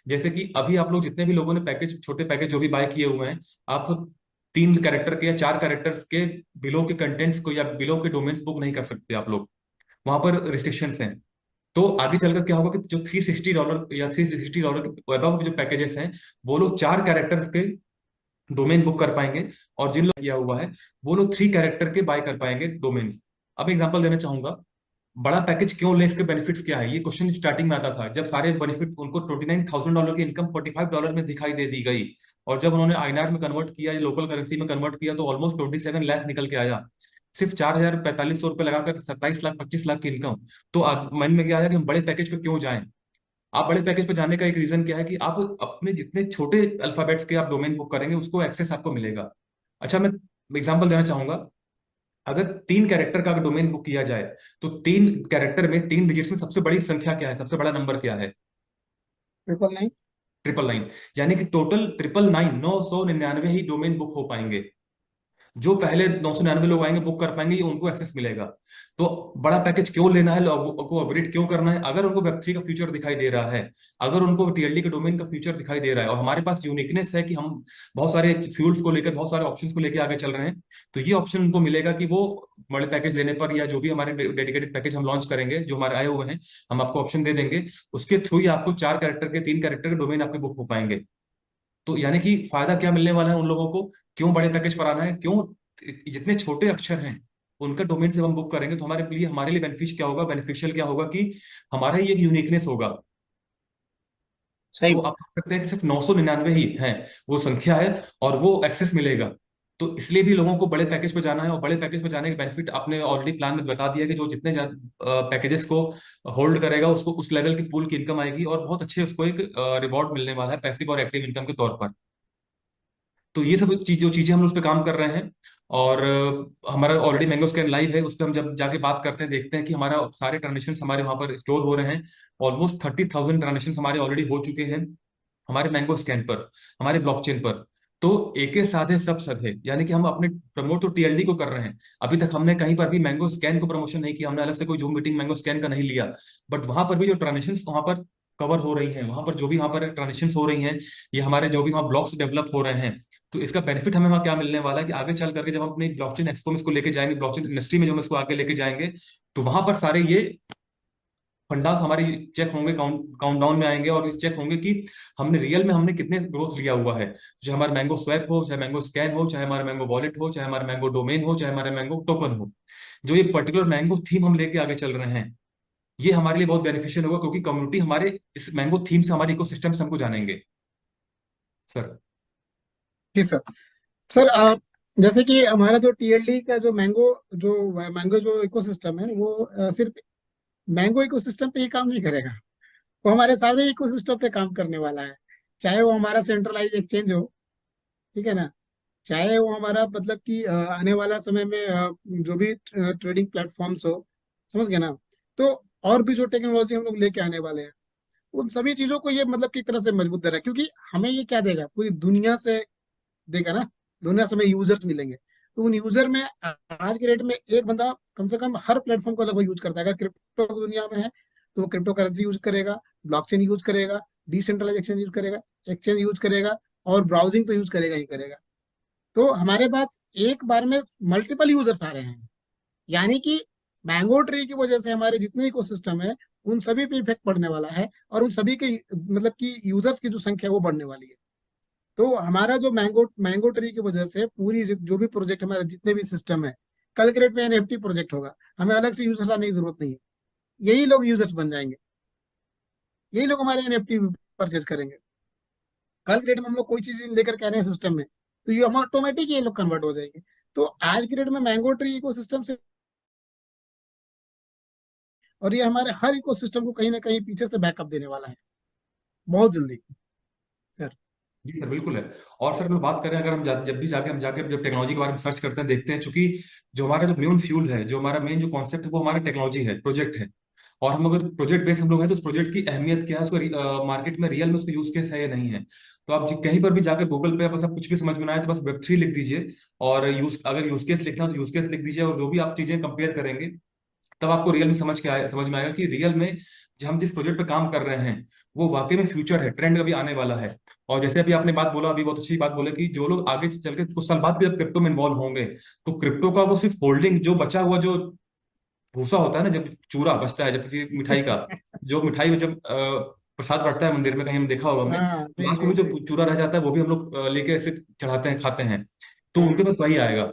जैसे कि अभी आप लोग जितने भी लोगों ने पैकेज, छोटे पैकेज जो भी बाय किए हुए हैं, आप 3 कैरेक्टर के या 4 कैरेक्टर्स के बिलो के कंटेंट्स को या बिलो के डोमेन्स बुक नहीं कर सकते आप लोग, वहां पर रिस्ट्रिक्शंस हैं। तो आगे चलकर क्या होगा कि जो $360 या $360 के अबव जो पैकेजेस हैं, वो लोग 4 कैरेक्टर्स के डोमेन बुक कर पाएंगे। और जिन लोग किया हुआ है, वो लोग 3 कैरेक्टर के बाय कर पाएंगे डोमेन्स। अब एग्जांपल देना चाहूंगा, बड़ा पैकेज क्यों ले, इसके बेनिफिट्स क्या है, ये क्वेश्चन स्टार्टिंग में आता था, जब सारे बेनिफिट उनको $29,000 की इनकम $45 में दिखाई दे दी गई, और जब उन्होंने आईएनआर में कन्वर्ट किया, या लोकल करेंसी में कन्वर्ट किया, तो ऑलमोस्ट 27 लाख निकल के आया। सिर्फ 4,4500 रुपये लगाकर 27 लाख 25 लाख की इनकम। तो मन में क्या आया कि हम बड़े पैकेज पे क्यों जाएं। आप बड़े पैकेज पे जाने का एक रीजन क्या है कि आप अपने जितने छोटे अल्फाबेट्स के आप डोमेन बुक करेंगे, उसको एक्सेस आपको मिलेगा। अच्छा, मैं एग्जांपल देना चाहूंगा, अगर 3 कैरेक्टर का डोमेन बुक किया जाए, तो 3 कैरेक्टर में 3 डिजिट्स में सबसे बड़ी संख्या क्या है, सबसे बड़ा नंबर क्या है? 999। 999। यानी कि टोटल 999, 999 ही डोमेन बुक हो पाएंगे। जो पहले 999 लोग आएंगे, बुक कर पाएंगे, ये उनको एक्सेस मिलेगा। तो बड़ा पैकेज क्यों लेना है, लोगों को अपग्रेड क्यों करना है? अगर उनको वेब3 का फ्यूचर दिखाई दे रहा है, अगर उनको टीएलडी के डोमेन का फ्यूचर दिखाई दे रहा है, और हमारे पास यूनिकनेस है कि हम बहुत सारे फ्यूल्स को लेकर, बहुत सारे ऑप्शंस को लेकर आगे चल रहे हैं, तो ये ऑप्शन उनको मिलेगा कि वो बड़े पैकेज लेने पर, या जो भी हमारे डेडिकेटेड पैकेज हम लॉन्च करेंगे, जो हमारे आए हुए हैं, हम आपको ऑप्शन दे देंगे। उसके थ्रू ही आपको 4 कैरेक्टर के, 3 कैरेक्टर के डोमेन आपके बुक हो पाएंगे। तो यानी कि फायदा क्या मिलने वाला है उन लोगों को, क्यों बड़े पैकेज पर आना है, क्यों जितने छोटे अक्षर हैं उनका डोमेन से हम बुक करेंगे, तो हमारे लिए बेनिफिशियल क्या होगा, बेनिफिशियल क्या होगा कि हमारा ही एक यूनिकनेस होगा। सही तो बात। आप कह सकते हैं कि सिर्फ 999 ही है वो संख्या है, और वो एक्सेस मिलेगा। तो इसलिए भी लोगों को बड़े पैकेज पे जाना है, और बड़े पैकेज पे जाने के बेनिफिट आपने ऑलरेडी प्लान में बता दिया कि जो जितने पैकेजेस को होल्ड करेगा, उसको उस लेवल की पूल की इनकम आएगी, और बहुत अच्छे उसको एक रिवॉर्ड मिलने वाला है पैसिव और एक्टिव इनकम के तौर पर। तो ये सब चीज, जो चीजें हम उस पर काम कर रहे हैं। और हमारा ऑलरेडी मैंगो स्कैन लाइव है, उस पर हम जब जाके बात करते हैं, देखते हैं कि हमारा सारे ट्रांजेक्शन हमारे वहां पर स्टोर हो रहे हैं। ऑलमोस्ट 30,000 ट्रांजेक्शन हमारे ऑलरेडी हो चुके हैं हमारे मैंगो स्कैन पर, हमारे ब्लॉकचेन पर। तो एक ही साथ है, सब है, यानी कि हम अपने प्रमोट तो टीएलडी को कर रहे हैं। अभी तक हमने कहीं पर भी मैंगो स्कैन को प्रमोशन नहीं किया, हमने अलग से कोई जूम मीटिंग मैंगो स्कैन का नहीं लिया। बट वहां पर भी जो ट्रांजेक्शन वहां पर कवर हो रही हैं, वहां पर जो भी वहां पर ट्रांजेक्शन हो रही हैं, ये हमारे जो भी वहाँ ब्लॉक्स डेवलप हो रहे हैं, तो इसका बेनिफिट हमें वहाँ क्या मिलने वाला है कि आगे चल करके जब हम अपनी ब्लॉकचेन एक्सपो में इसको लेके जाएंगे, ब्लॉकचेन इंडस्ट्री में जब हम इसको आगे लेके जाएंगे, तो वहां पर सारे ये फंडास हमारे चेक होंगे, काउंटडाउन में आएंगे, और चेक होंगे कि हमने रियल में हमने कितने ग्रोथ लिया हुआ है। चाहे हमारा मैंगो स्वैप हो, चाहे मैंगो स्कैन हो, चाहे हमारा मैंगो वॉलेट हो, चाहे हमारा मैंगो डोमेन हो, चाहे हमारा मैंगो टोकन हो, जो ये पर्टिकुलर मैंगो थीम हम लेके आगे चल रहे हैं, ये हमारे लिए बहुत बेनिफिशियल होगा, क्योंकि कम्युनिटी हमारे इस मैंगो थीम से, हमारे इकोसिस्टम से हमको जानेंगे सर। जी सर। सर जैसे कि हमारा जो टीएलडी का जो मैंगो जो इकोसिस्टम है, वो सिर्फ मैंगो इकोसिस्टम पे ही काम नहीं करेगा। वो हमारे सारे इकोसिस्टम पे काम करने वाला है। चाहे वो हमारा सेंट्रलाइज एक्सचेंज हो, ठीक है ना, चाहे वो हमारा मतलब कि आने वाला समय में जो भी ट्रेडिंग प्लेटफॉर्म्स हो, समझ गए ना। तो और भी जो टेक्नोलॉजी हम लोग लेके आने वाले हैं, उन सभी चीजों को ये मतलब की तरह से मजबूत दे रहा है, क्योंकि हमें ये क्या देगा, पूरी दुनिया से देगा ना, दुनिया से हमें यूजर्स मिलेंगे। तो उन यूजर में आज के रेट में एक बंदा कम से कम हर प्लेटफॉर्म को लगभग यूज करता है। अगर क्रिप्टो दुनिया में है, तो वो क्रिप्टो करेंसी यूज करेगा, ब्लॉकचेन यूज करेगा, डिसेंट्रलाइज एक्सचेंज यूज करेगा, और ब्राउजिंग तो यूज करेगा ही करेगा। तो हमारे पास एक बार में मल्टीपल यूजर्स आ रहे हैं, यानी कि मैंगो ट्री की वजह से हमारे जितने इकोसिस्टम है, उन सभी पे इफेक्ट पड़ने वाला है, और उन सभी के मतलब कि यूजर्स की जो संख्या है वो बढ़ने वाली है। तो हमारा जो मैंगो मैंगो ट्री की वजह से पूरी जो भी प्रोजेक्ट हमारे जितने भी सिस्टम है, कल के डेट में एनएफटी प्रोजेक्ट होगा, हमें अलग से यूजर लाने की जरूरत नहीं है। यही लोग यूजर्स बन जाएंगे, यही लोग हमारे एनएफटी परचेज करेंगे। कल के डेट में हम लोग कोई चीज लेकर के आ रहे हैं सिस्टम में, तो ये हम ऑटोमेटिक ये लोग कन्वर्ट हो जाएंगे। तो आज के डेट में मैंगो ट्री इकोसिस्टम से, और ये हमारे हर इकोसिस्टम को कहीं ना कहीं पीछे से बैकअप देने वाला है बहुत जल्दी सर। जी सर बिल्कुल है। और सर मैं बात करें, अगर हम जब भी जाके हम जाके जब टेक्नोलॉजी के बारे में सर्च करते हैं, देखते हैं, चूंकि जो हमारा जो मेन फ्यूल है, जो हमारा मेन जो कॉन्सेप्ट है, वो हमारा टेक्नोलॉजी है, प्रोजेक्ट है। और हम अगर प्रोजेक्ट बेस हम लोग हैं, तो उस प्रोजेक्ट की अहमियत क्या है, उसको मार्केट में रियल में उसका यूज केस है या नहीं है। तो आप कहीं पर भी जाकर गूगल पे बस आप कुछ भी समझ में ना आए तो बस वेब 3 लिख दीजिए, और अगर यूज केस लिखना हो तो यूज केस लिख दीजिए, और जो भी आप चीजें कंपेयर करेंगे, तब आपको रियल में समझ में आएगा कि रियल में जो हम जिस प्रोजेक्ट पे काम कर रहे हैं, वो वाकई में फ्यूचर है, ट्रेंड अभी आने वाला है। और जैसे अभी आपने बात बोला, अभी बहुत अच्छी बात बोले कि जो लोग आगे चल के कुछ साल बाद भी जब क्रिप्टो में इन्वॉल्व होंगे, तो क्रिप्टो का वो सिर्फ होल्डिंग, जो बचा हुआ जो भूसा होता है ना, जब चूरा बचता है, जब किसी मिठाई का, जो मिठाई में जब प्रसाद बढ़ता है मंदिर में, कहीं हम देखा होगा हमने, हाँ जी लास्ट जी में जो जी। चूरा रह जाता है वो भी हम लोग लेके ऐसे चढ़ाते हैं, खाते हैं। तो उनके हाँ पास वही आएगा।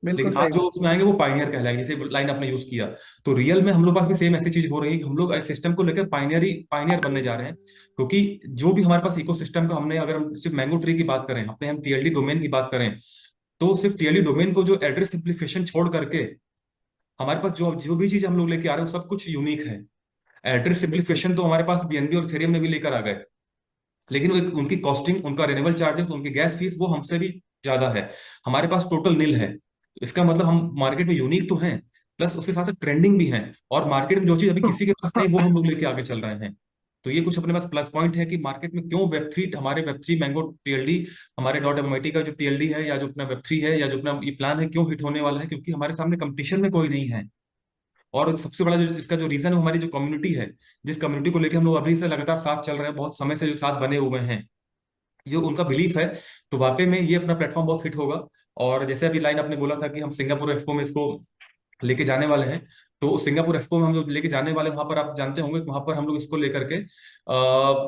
बिल्कुल लेकिन आज सही जो बात। उसमें आएंगे वो पाइनियर कहलाएंगे, जैसे लाइन आपने यूज किया। तो रियल में हम लोग पास भी सेम ऐसी चीज हो रही है कि हम लोग इस सिस्टम को लेकर पाइनियर बनने जा रहे हैं। क्योंकि जो भी हमारे पास इकोसिस्टम का, हमने अगर हम सिर्फ मैंगो ट्री की बात करें, अपने हम टीएलडी डोमेन की बात करें, तो सिर्फ टीएलडी डोमेन को जो एड्रेस सिंप्लीफिकेशन छोड़ करके हमारे पास जो जो भी चीज हम लोग लेके आ रहे हैं, वो सब कुछ यूनिक है। एड्रेस बिल्कुल। सिंप्लीफिकेशन तो हमारे पास बीएनबी और इथेरियम ने भी लेकर आ गए, लेकिन वो उनकी कॉस्टिंग, उनका रेन्यूअल चार्जेस, उनकी गैस फीस वो हमसे भी ज्यादा है। हमारे पास टोटल नील है। तो इसका मतलब हम मार्केट में यूनिक तो हैं, प्लस उसके साथ ट्रेंडिंग भी हैं। और मार्केट में जो चीज अभी किसी के पास नहीं, वो हम लोग लेके आगे चल रहे हैं। तो ये कुछ अपने पास प्लस पॉइंट है कि मार्केट में क्यों वेब 3, हमारे वेब 3 मैंगो टीएलडी, हमारे डॉट एमआईटी का जो टीएलडी है, या जो अपना वेब 3 है, या जो अपना ये प्लान है, क्यों हिट होने वाला है, क्योंकि हमारे सामने कंपटीशन में कोई नहीं है। और सबसे बड़ा जो इसका जो रीजन है, वो हमारी जो कम्युनिटी है, जिस कम्युनिटी को लेकर हम लोग अभी से लगातार साथ चल रहे हैं, बहुत समय से जो साथ बने हुए हैं, जो उनका बिलीफ है। तो वाकई में ये अपना प्लेटफॉर्म बहुत हिट होगा। और जैसे अभी लाइन आपने बोला था कि हम सिंगापुर एक्सपो में इसको लेके जाने वाले हैं, तो सिंगापुर एक्सपो में हम जो लेके जाने वाले हैं, वहां पर आप जानते होंगे कि वहां पर हम लोग इसको लेकर के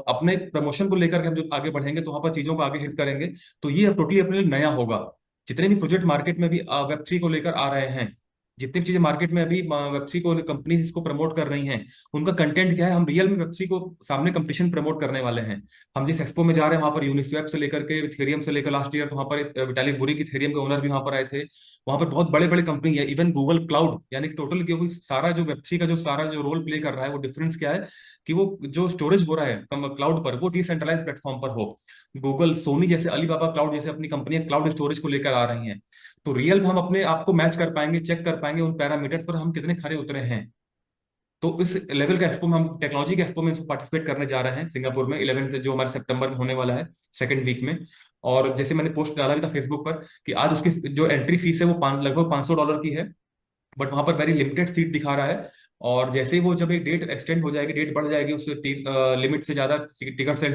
अपने प्रमोशन को लेकर के हम जो आगे बढ़ेंगे, तो वहां पर चीजों को आगे हिट करेंगे। तो ये टोटली अपने लिए नया होगा। जितने भी प्रोजेक्ट मार्केट में भी वेब 3 को लेकर आ रहे हैं, जितनी भी चीजें मार्केट में अभी वेब 3 को कंपनी इसको प्रमोट कर रही हैं, उनका कंटेंट क्या है, हम रियल में वेब 3 को सामने कंपटीशन प्रमोट करने वाले हैं। हम जिस एक्सपो में जा रहे हैं, वहां पर यूनिस्वैप से लेकर के इथेरियम से लेकर, लास्ट ईयर तो वहां पर विटालिक बुरी की इथेरियम के ओनर भी वहां पर आए थे। वहां पर बहुत बड़े बड़े कंपनी है, इवन गूगल क्लाउड, यानी कि टोटल क्योंकि सारा जो वेब 3 का जो सारा जो रोल प्ले कर रहा है, वो डिफरेंस क्या है कि वो जो स्टोरेज हो रहा है क्लाउड पर, वो डिसेंट्रलाइज प्लेटफॉर्म पर हो। गूगल, सोनी जैसे, अलीबाबा क्लाउड जैसे अपनी कंपनियां क्लाउड स्टोरेज को लेकर आ रही हैं। तो रियल में हम अपने आप को मैच कर पाएंगे, चेक कर पाएंगे उन पैरामीटर्स पर, हम कितने खरे उतरे हैं। तो इस लेवल का एक्सपो में, हम टेक्नोलॉजी के एक्सपो में पार्टिसिपेट करने जा रहे हैं सिंगापुर में 11th, जो हमारे सितंबर में होने वाला है, सेकंड वीक में। और जैसे मैंने पोस्ट डाला भी था फेसबुक पर कि आज उसकी जो एंट्री फीस है वो लगभग $500 की है, बट वहां पर वेरी लिमिटेड सीट दिखा रहा है। और जैसे ही वो जब एक डेट एक्सटेंड हो जाएगी, डेट बढ़ जाएगी, उससे लिमिट से ज्यादा टिकट सेल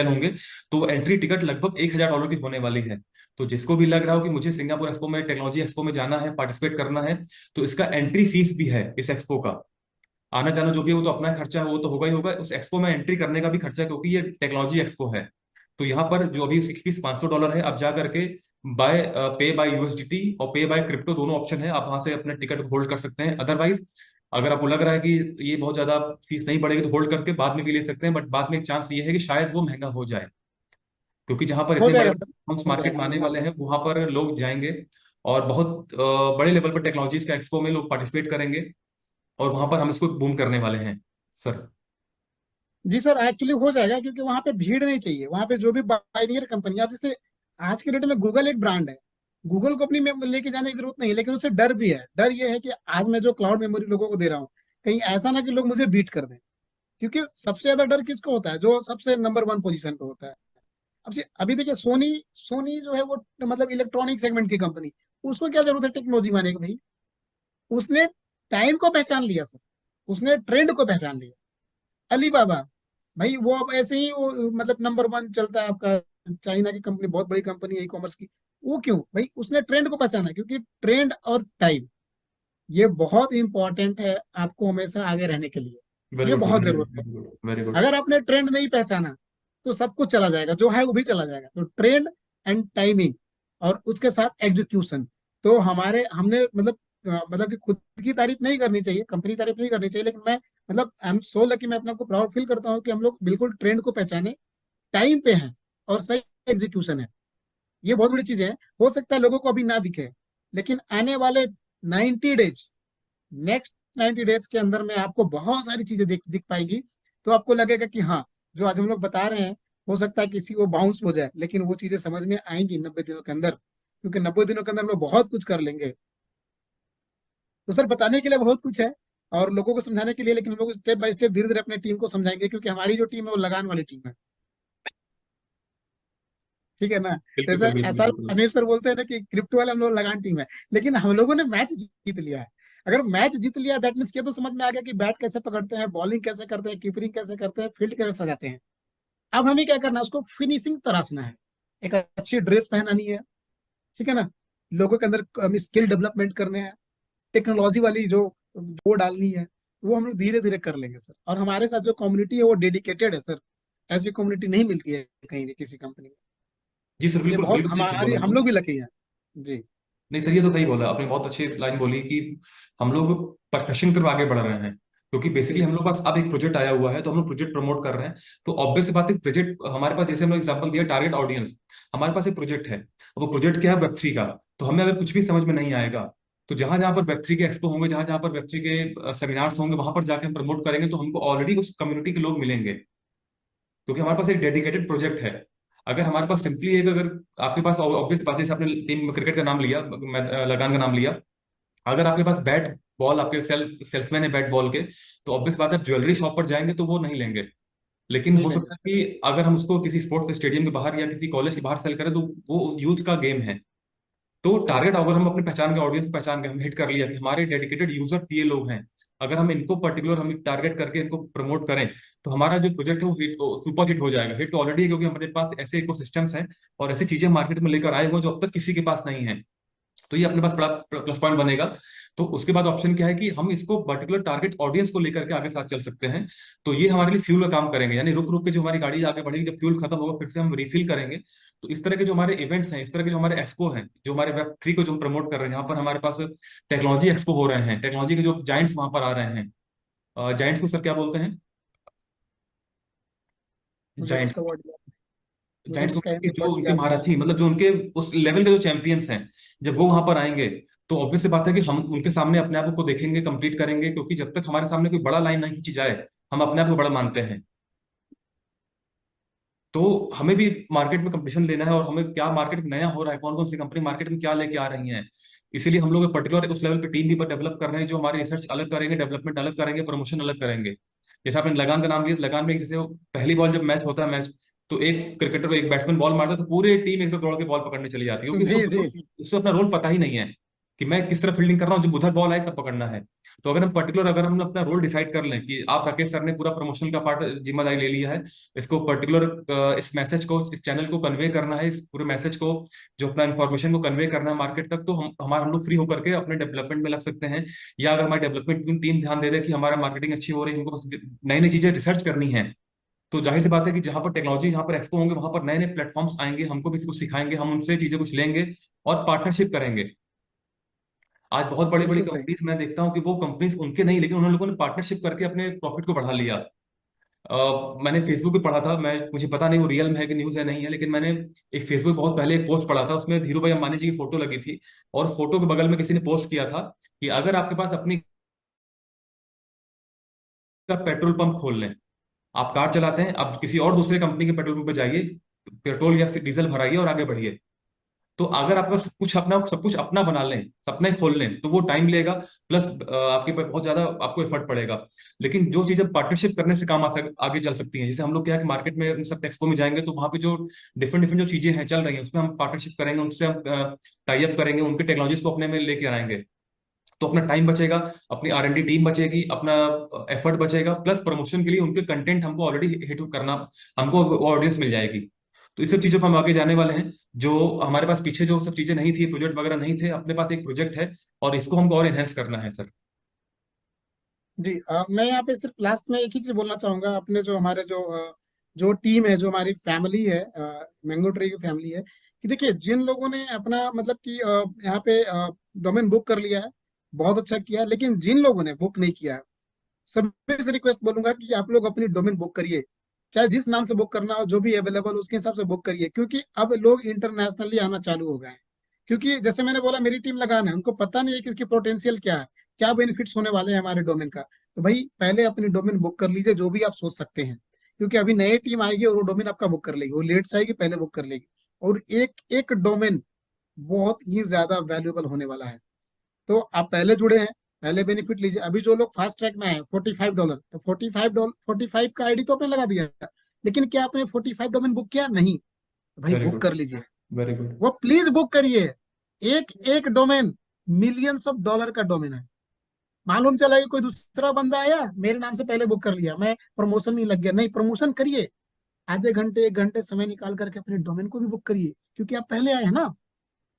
होंगे, तो एंट्री टिकट लगभग $1,000 की होने वाली है। तो जिसको भी लग रहा हो कि मुझे सिंगापुर एक्सपो में, टेक्नोलॉजी एक्सपो में जाना है, पार्टिसिपेट करना है, तो इसका एंट्री फीस भी है इस एक्सपो का। आना जाना जो भी है वो तो अपना खर्चा है, वो तो होगा ही होगा, उस एक्सपो में एंट्री करने का भी खर्चा है, क्योंकि ये टेक्नोलॉजी एक्सपो है। तो यहाँ पर जो अभी उसकी फीस $500 है, आप जा करके बाय पे बाय यूएसडीटी और पे बाय क्रिप्टो दोनों ऑप्शन है, आप वहां से अपने टिकट होल्ड कर सकते हैं। अदरवाइज अगर आपको लग रहा है कि ये बहुत ज्यादा फीस नहीं पड़ेगी, तो होल्ड करके बाद में भी ले सकते हैं, बट बाद में एक चांस ये है कि शायद वो महंगा हो जाए, क्योंकि जहां पर हो इतने बड़े जाएगा सर, बड़े हो मार्केट जाएगा। में आने वाले हैं, वहां पर लोग जाएंगे, और बहुत बड़े लेवल पर टेक्नोलॉजीज का एक्सपो में लोग पार्टिसिपेट करेंगे, और वहां पर हम इसको बूम करने वाले हैं सर। जी सर, एक्चुअली हो जाएगा, क्योंकि वहां पे भीड़ नहीं चाहिए। वहां पे जो भी बाइनियर कंपनी, आप जैसे आज के डेट में गूगल एक ब्रांड है, गूगल को अपनी में लेके जाने की जरूरत नहीं है, लेकिन उससे डर भी है। डर ये है कि आज मैं जो क्लाउड मेमोरी लोगों को दे रहा हूँ, कहीं ऐसा ना कि लोग मुझे बीट कर दें। क्योंकि सबसे ज्यादा डर किसको होता है? जो सबसे नंबर वन पोजीशन पे होता है। अभी देखिए, सोनी सोनी जो है वो मतलब इलेक्ट्रॉनिक सेगमेंट की कंपनी, उसको क्या जरूरत है टेक्नोलॉजी माने की भाई? उसने टाइम को पहचान लिया सर, उसने ट्रेंड को पहचान लिया। अलीबाबा, भाई वो अब ऐसे ही वो मतलब नंबर वन चलता है आपका। चाइना की कंपनी, बहुत बड़ी कंपनी है ई कॉमर्स की। वो क्यों भाई? उसने ट्रेंड को पहचाना, क्योंकि ट्रेंड और टाइम ये बहुत इंपॉर्टेंट है आपको हमेशा आगे रहने के लिए। वेरी ये गुड सर, बहुत वेरी जरूरत गुड, है। Very good, very good. अगर आपने ट्रेंड नहीं पहचाना, तो सब कुछ चला जाएगा, जो है वो भी चला जाएगा। तो ट्रेंड एंड टाइमिंग और उसके साथ एग्जीक्यूशन। तो हमारे हमने मतलब मतलब कि खुद की तारीफ नहीं करनी चाहिए, कंपनी की तारीफ नहीं करनी चाहिए, लेकिन मैं मतलब आई एम सो लकी, मैं अपने आप को प्राउड फील करता हूँ कि हम लोग बिल्कुल ट्रेंड को पहचाने, टाइम पे हैं और सही एग्जीक्यूशन है। ये बहुत बड़ी चीज है। हो सकता है लोगों को अभी ना दिखे, लेकिन आने वाले 90 डेज, नेक्स्ट 90 डेज के अंदर में आपको बहुत सारी चीजें दिख दिख पाएंगी। तो आपको लगेगा कि हाँ, जो आज हम लोग बता रहे हैं, हो सकता है किसी को बाउंस हो जाए, लेकिन वो चीजें समझ में आएंगी 90 दिनों के अंदर, क्योंकि 90 दिनों के अंदर हम लोग बहुत कुछ कर लेंगे। तो सर बताने के लिए बहुत कुछ है और लोगों को समझाने के लिए, लेकिन हम लोग स्टेप बाय स्टेप धीरे धीरे अपने टीम को समझाएंगे, क्योंकि हमारी जो टीम है वो लगान वाली टीम है। ठीक है ना। बिल्कुल जैसे सर, बिल्कुल ऐसा बिल्कुल। अनिल सर बोलते हैं ना कि क्रिप्टो वाले हम लोग लगान टीम है, लेकिन हम लोगों ने मैच जीत लिया है। अगर मैच जीत लिया दैट मीन्स ये तो समझ में आ गया कि बैट कैसे पकड़ते हैं, बॉलिंग कैसे करते हैं, कीपरिंग कैसे करते हैं, फील्ड कैसे सजाते हैं। अब हमें क्या करना है, उसको फिनिशिंग तराशना है। एक अच्छी ड्रेस पहनानी है, ठीक है ना। लोगों के अंदर हमें स्किल डेवलपमेंट करने हैं, टेक्नोलॉजी वाली जो वो डालनी है, वो हम लोग धीरे धीरे कर लेंगे सर। और हमारे साथ जो कम्युनिटी है वो डेडिकेटेड है सर। ऐसी कम्युनिटी नहीं मिलती है कहीं भी किसी कंपनी में। जी सर, ये बिल्कुल बहुत बिल्कुल सही हमारी, बोला हम आपने। लोग भी लकी हैं। जी नहीं सर, ये तो सही बोला आपने, बहुत अच्छी लाइन बोली कि हम लोग परफेक्शन की तरफ आगे बढ़ रहे हैं। क्योंकि बेसिकली जी हम लोग पास अब एक प्रोजेक्ट आया हुआ है, तो हम लोग प्रोजेक्ट प्रमोट कर रहे हैं। तो ऑब्वियस सी बात है, प्रोजेक्ट हमारे पास, जैसे हम लोग एग्जांपल दिया टारगेट ऑडियंस, हमारे पास एक प्रोजेक्ट है। वो प्रोजेक्ट क्या है? वेब 3 का। तो हमें अगर कुछ भी समझ में नहीं आएगा, तो जहां जहां पर वेब 3 के एक्सपो होंगे, जहां जहां पर वेब 3 के सेमिनार्स होंगे, वहां पर जाके हम प्रमोट करेंगे, तो हमको ऑलरेडी उस कम्युनिटी के लोग मिलेंगे। क्योंकि हमारे पास एक डेडिकेटेड प्रोजेक्ट है। अगर हमारे पास सिंपली एक, अगर आपके पास ऑब्वियस बात है, जैसे आपने टीम क्रिकेट का नाम लिया, लगान का नाम लिया, अगर आपके पास बैट बॉल, आपके सेल्समैन है बैट बॉल के, तो ऑब्वियस बात है, ज्वेलरी शॉप पर जाएंगे तो वो नहीं लेंगे। लेकिन नहीं हो लेंगे। सकता है कि अगर हम उसको किसी स्पोर्ट्स स्टेडियम के बाहर या किसी कॉलेज के बाहर सेल करें, तो वो यूथ का गेम है। तो टारगेट, अगर हम अपने पहचान के ऑडियंस पहचान के हम हिट कर लिया कि हमारे डेडिकेटेड यूजर्स ये लोग हैं, अगर हम इनको पर्टिकुलर हम टारगेट करके इनको प्रमोट करें, तो हमारा जो प्रोजेक्ट है वो हिट, सुपर हिट हो जाएगा। हिट तो ऑलरेडी है, क्योंकि हमारे पास ऐसे इकोसिस्टम्स हैं और ऐसी चीजें मार्केट में लेकर आए हुए हैं जो अब तक किसी के पास नहीं है। तो ये अपने पास बड़ा प्लस पॉइंट बनेगा। तो उसके बाद ऑप्शन क्या है कि हम इसको पर्टिकुलर टारगेट ऑडियंस को लेकर के आगे साथ चल सकते हैं। तो ये हमारे लिए फ्यूल का काम करेंगे, यानी रुक रुक के जो हमारी गाड़ी आगे बढ़ेगी, जब फ्यूल खत्म होगा फिर से हम रिफिल करेंगे। तो इस तरह के जो हमारे इवेंट्स हैं, इस तरह के जो हमारे एक्सपो हैं, जो हमारे वेब 3 को जो हम प्रमोट कर रहे हैं, यहाँ पर हमारे पास टेक्नोलॉजी एक्सपो हो रहे हैं, टेक्नोलॉजी के जो जाइंट्स वहां पर आ रहे हैं। जाइंट्स को सर क्या बोलते हैं? मुझे जाइंट्स। उसका वर्ड याद, मुझे जाइंट्स उसका के जो वर्ड उनके याद नहीं महारथी, मतलब जो उनके उस लेवल के जो चैंपियंस हैं, जब वो वहां पर आएंगे, तो ऑब्वियस सी बात है कि हम उनके सामने अपने आप को देखेंगे, कंपीट करेंगे। क्योंकि जब तक हमारे सामने कोई बड़ा लाइन नहीं खींची जाए, हम अपने आप को बड़ा मानते हैं। तो हमें भी मार्केट में कंपटीशन लेना है, और हमें क्या मार्केट में नया हो रहा है, कौन कौन सी कंपनी मार्केट में क्या लेके आ रही हैं। इसीलिए हम लोग पर्टिकुलर उस लेवल पे टीम भी पर डेवलप कर रहे हैं, जो हमारी रिसर्च अलग करेंगे, डेवलपमेंट अलग करेंगे, प्रमोशन अलग करेंगे। जैसे आपने लगान का नाम लिया, तो लगान में जैसे वो पहली बॉल जब मैच होता है, मैच, तो एक क्रिकेटर, एक बैट्समैन बॉल मारता है, तो पूरी टीम एक तरफ दौड़ के बॉल पकड़ने चली जाती है, है। क्योंकि जी जी जी। उसको अपना रोल पता ही नहीं है कि मैं किस तरह फील्डिंग कर रहा हूँ, जब उधर बॉल आए तब पकड़ना है। तो अगर हम पर्टिकुलर, अगर हम अपना रोल डिसाइड कर लें कि आप, राकेश सर ने पूरा प्रमोशन का पार्ट जिम्मेदारी ले लिया है, इसको पर्टिकुलर इस मैसेज को, इस चैनल को कन्वे करना है, इस पूरे मैसेज को, जो अपना इन्फॉर्मेशन को कन्वे करना है मार्केट तक, तो हम लोग फ्री होकर के अपने डेवलपमेंट में लग सकते हैं। या अगर हमारी डेवलपमेंट टीम ध्यान दे दे कि हमारा मार्केटिंग अच्छी हो रही है, हमको बस नई नई चीजें रिसर्च करनी है, तो जाहिर सी बात है कि जहां पर टेक्नोलॉजी, जहां पर एक्सपो होंगे, वहां पर नए नए प्लेटफॉर्म्स आएंगे, हमको भी कुछ सिखाएंगे, हम उनसे चीजें कुछ लेंगे और पार्टनरशिप करेंगे। आज बहुत बड़ी बड़ी बिल्कुल सही। कंपनीज मैं देखता हूँ कि वो कंपनीज उनके नहीं, लेकिन उन लोगों ने पार्टनरशिप करके अपने प्रॉफिट को बढ़ा लिया। मैंने फेसबुक पे पढ़ा था, मैं, मुझे पता नहीं वो रियल में है कि न्यूज़ है नहीं है, लेकिन मैंने एक फेसबुक बहुत पहले एक पोस्ट पढ़ा था, उसमें धीरू भाई अंबानी जी की फोटो लगी थी। और फोटो के बगल में किसी ने पोस्ट किया था कि अगर आपके पास अपनी का पेट्रोल पंप खोल लें, आप कार चलाते हैं, आप किसी और दूसरे कंपनी के पेट्रोल पंप पे जाइए, पेट्रोल या फिर डीजल भराइए और आगे बढ़िए। तो अगर आपका सब कुछ अपना बना लें, सपने खोल लें, तो वो टाइम लेगा, प्लस आपके पे बहुत ज्यादा आपको एफर्ट पड़ेगा। लेकिन जो चीजें पार्टनरशिप करने से काम आगे चल सकती हैं, जैसे हम लोग क्या है कि मार्केट में इन सब एक्सपो में जाएंगे, तो वहां पे जो डिफरेंट डिफरेंट जो चीजें हैं चल रही हैं, उसमें हम पार्टनरशिप करेंगे, उनसे हम टाई अप करेंगे, उनके टेक्नोलॉजीज को अपने में लेके आएंगे। तो अपना टाइम बचेगा, अपनी R&D टीम बचेगी, अपना एफर्ट बचेगा, प्लस प्रमोशन के लिए उनके कंटेंट हमको ऑलरेडी हिट करना, हमको ऑडियंस मिल जाएगी। तो इस सब चीजों पर हम आगे जाने वाले हैं। जो हमारे पास पीछे जो सब चीजें नहीं थी, प्रोजेक्ट वगैरह नहीं थे, अपने पास एक प्रोजेक्ट है, और इसको हमको और एनहेंस करना है सर। जी मैं यहाँ पे सिर्फ लास्ट में एक ही चीज बोलना चाहूंगा। अपने जो हमारे जो जो टीम है, जो हमारी फैमिली है, मैंगो ट्री की फैमिली है, कि देखिए जिन लोगों ने अपना मतलब कि यहाँ पे डोमेन बुक कर लिया है, बहुत अच्छा किया, लेकिन जिन लोगों ने बुक नहीं किया है, सभी से रिक्वेस्ट बोलूंगा कि आप लोग अपनी डोमेन बुक करिए। चाहे जिस नाम से बुक करना हो, जो भी अवेलेबल हो उसके हिसाब से बुक करिए, क्योंकि अब लोग इंटरनेशनली आना चालू हो गए हैं। क्योंकि जैसे मैंने बोला, मेरी टीम लगाना है, उनको पता नहीं है कि इसकी पोटेंशियल क्या है, क्या बेनिफिट्स होने वाले हैं हमारे डोमेन का। तो भाई पहले अपनी डोमेन बुक कर लीजिए, जो भी आप सोच सकते हैं, क्योंकि अभी नई टीम आएगी और वो डोमेन आपका बुक कर लेगी, वो लेट से आएगी, पहले बुक कर लेगी। और एक एक डोमेन बहुत ही ज्यादा वैल्यूएबल होने वाला है। तो आप पहले जुड़े हैं, पहले बेनिफिट लीजिए। अभी जो लोग फास्ट ट्रैक में है, $45, तो $45, 45 का आईडी तो आपने लगा दिया, लेकिन क्या आपने 45 डोमेन बुक किया? नहीं। तो भाई वेरी बुक गुड। कर लीजिए, वेरी गुड। वो प्लीज बुक करिए। एक एक डोमेन $मिलियंस का डोमेन है। मालूम चला कि कोई दूसरा बंदा आया, मेरे नाम से पहले बुक कर लिया, मैं प्रमोशन नहीं लग गया, नहीं, प्रमोशन करिए। आधे घंटे 1 घंटे समय निकाल करके अपने डोमेन को भी बुक करिए, क्योंकि आप पहले आए हैं ना।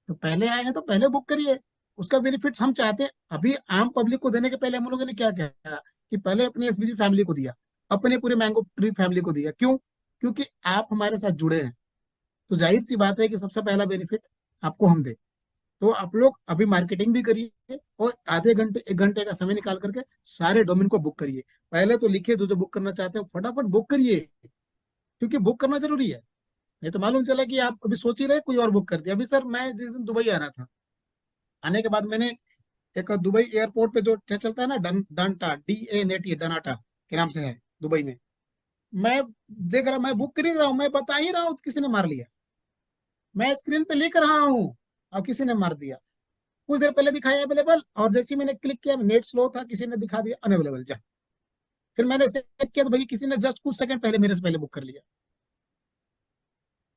तो पहले आए हैं तो पहले बुक करिए। उसका बेनिफिट्स हम चाहते हैं। अभी आम पब्लिक को देने के पहले हम लोगों ने क्या किया कि पहले अपने एसबीजी फैमिली को दिया, अपने पूरे मैंगो ट्री फैमिली को दिया। क्यों? क्योंकि आप हमारे साथ जुड़े हैं, तो जाहिर सी बात है कि सबसे पहला बेनिफिट आपको हम दे। तो आप लोग अभी मार्केटिंग भी करिए, और आधे घंटे 1 घंटे का समय निकाल करके सारे डोमेन को बुक करिए। पहले तो लिखिए, जो जो बुक करना चाहते हो फटाफट बुक करिए, क्योंकि बुक करना जरूरी है। नहीं तो मालूम चला कि आप अभी सोच ही रहे कोई और बुक कर दिया। अभी सर मैं जिस दिन दुबई आ रहा था, आने के बाद मैंने एक दुबई एयरपोर्ट पे जो ट्रेन चलता है ना, डांटा, DANAT, डनाटा के नाम से है दुबई में, मैं देख रहा, मैं बुक कर ही रहा हूँ, मैं बता ही रहा हूँ, किसी ने मार लिया। मैं स्क्रीन पे लिख रहा हूँ और किसी ने मार दिया। कुछ देर पहले दिखाया अवेलेबल, और जैसे ही मैंने क्लिक किया, नेट स्लो था, किसी ने दिखा दिया अनअवेलेबल, जा। फिर मैंने चेक किया तो भाई किसी ने जस्ट कुछ सेकंड पहले मेरे से पहले बुक कर लिया।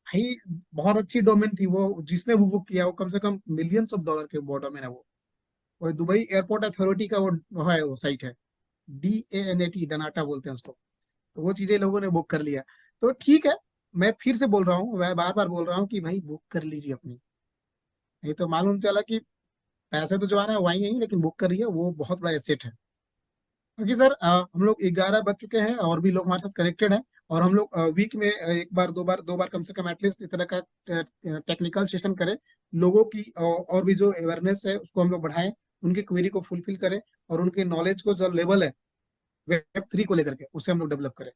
भाई बहुत अच्छी डोमेन थी वो, जिसने वो बुक किया वो कम से कम $मिलियंस के वो डोमेन है वो दुबई एयरपोर्ट अथॉरिटी का वो है, वो साइट है, DANAT, डनाटा बोलते हैं उसको। तो वो चीजें लोगों ने बुक कर लिया। तो ठीक है, मैं फिर से बोल रहा हूँ, मैं बार बार बोल रहा हूँ कि भाई बुक कर लीजिए अपनी। नहीं तो मालूम चला कि पैसे तो जो आना है वो आएंगे ही, लेकिन बुक कर रही है वो बहुत बड़ा एसेट है। क्योंकि सर हम लोग 11 बज चुके हैं, और भी लोग हमारे साथ कनेक्टेड हैं। और हम लोग वीक में एक बार, दो बार कम से कम एटलीस्ट इस तरह का टेक्निकल सेशन करें, लोगों की और भी जो अवेयरनेस है उसको हम लोग बढ़ाएं, उनकी क्वेरी को फुलफिल करें, और उनके नॉलेज को जो लेवल है Web3 को लेकर के, उससे हम लोग डेवलप करें।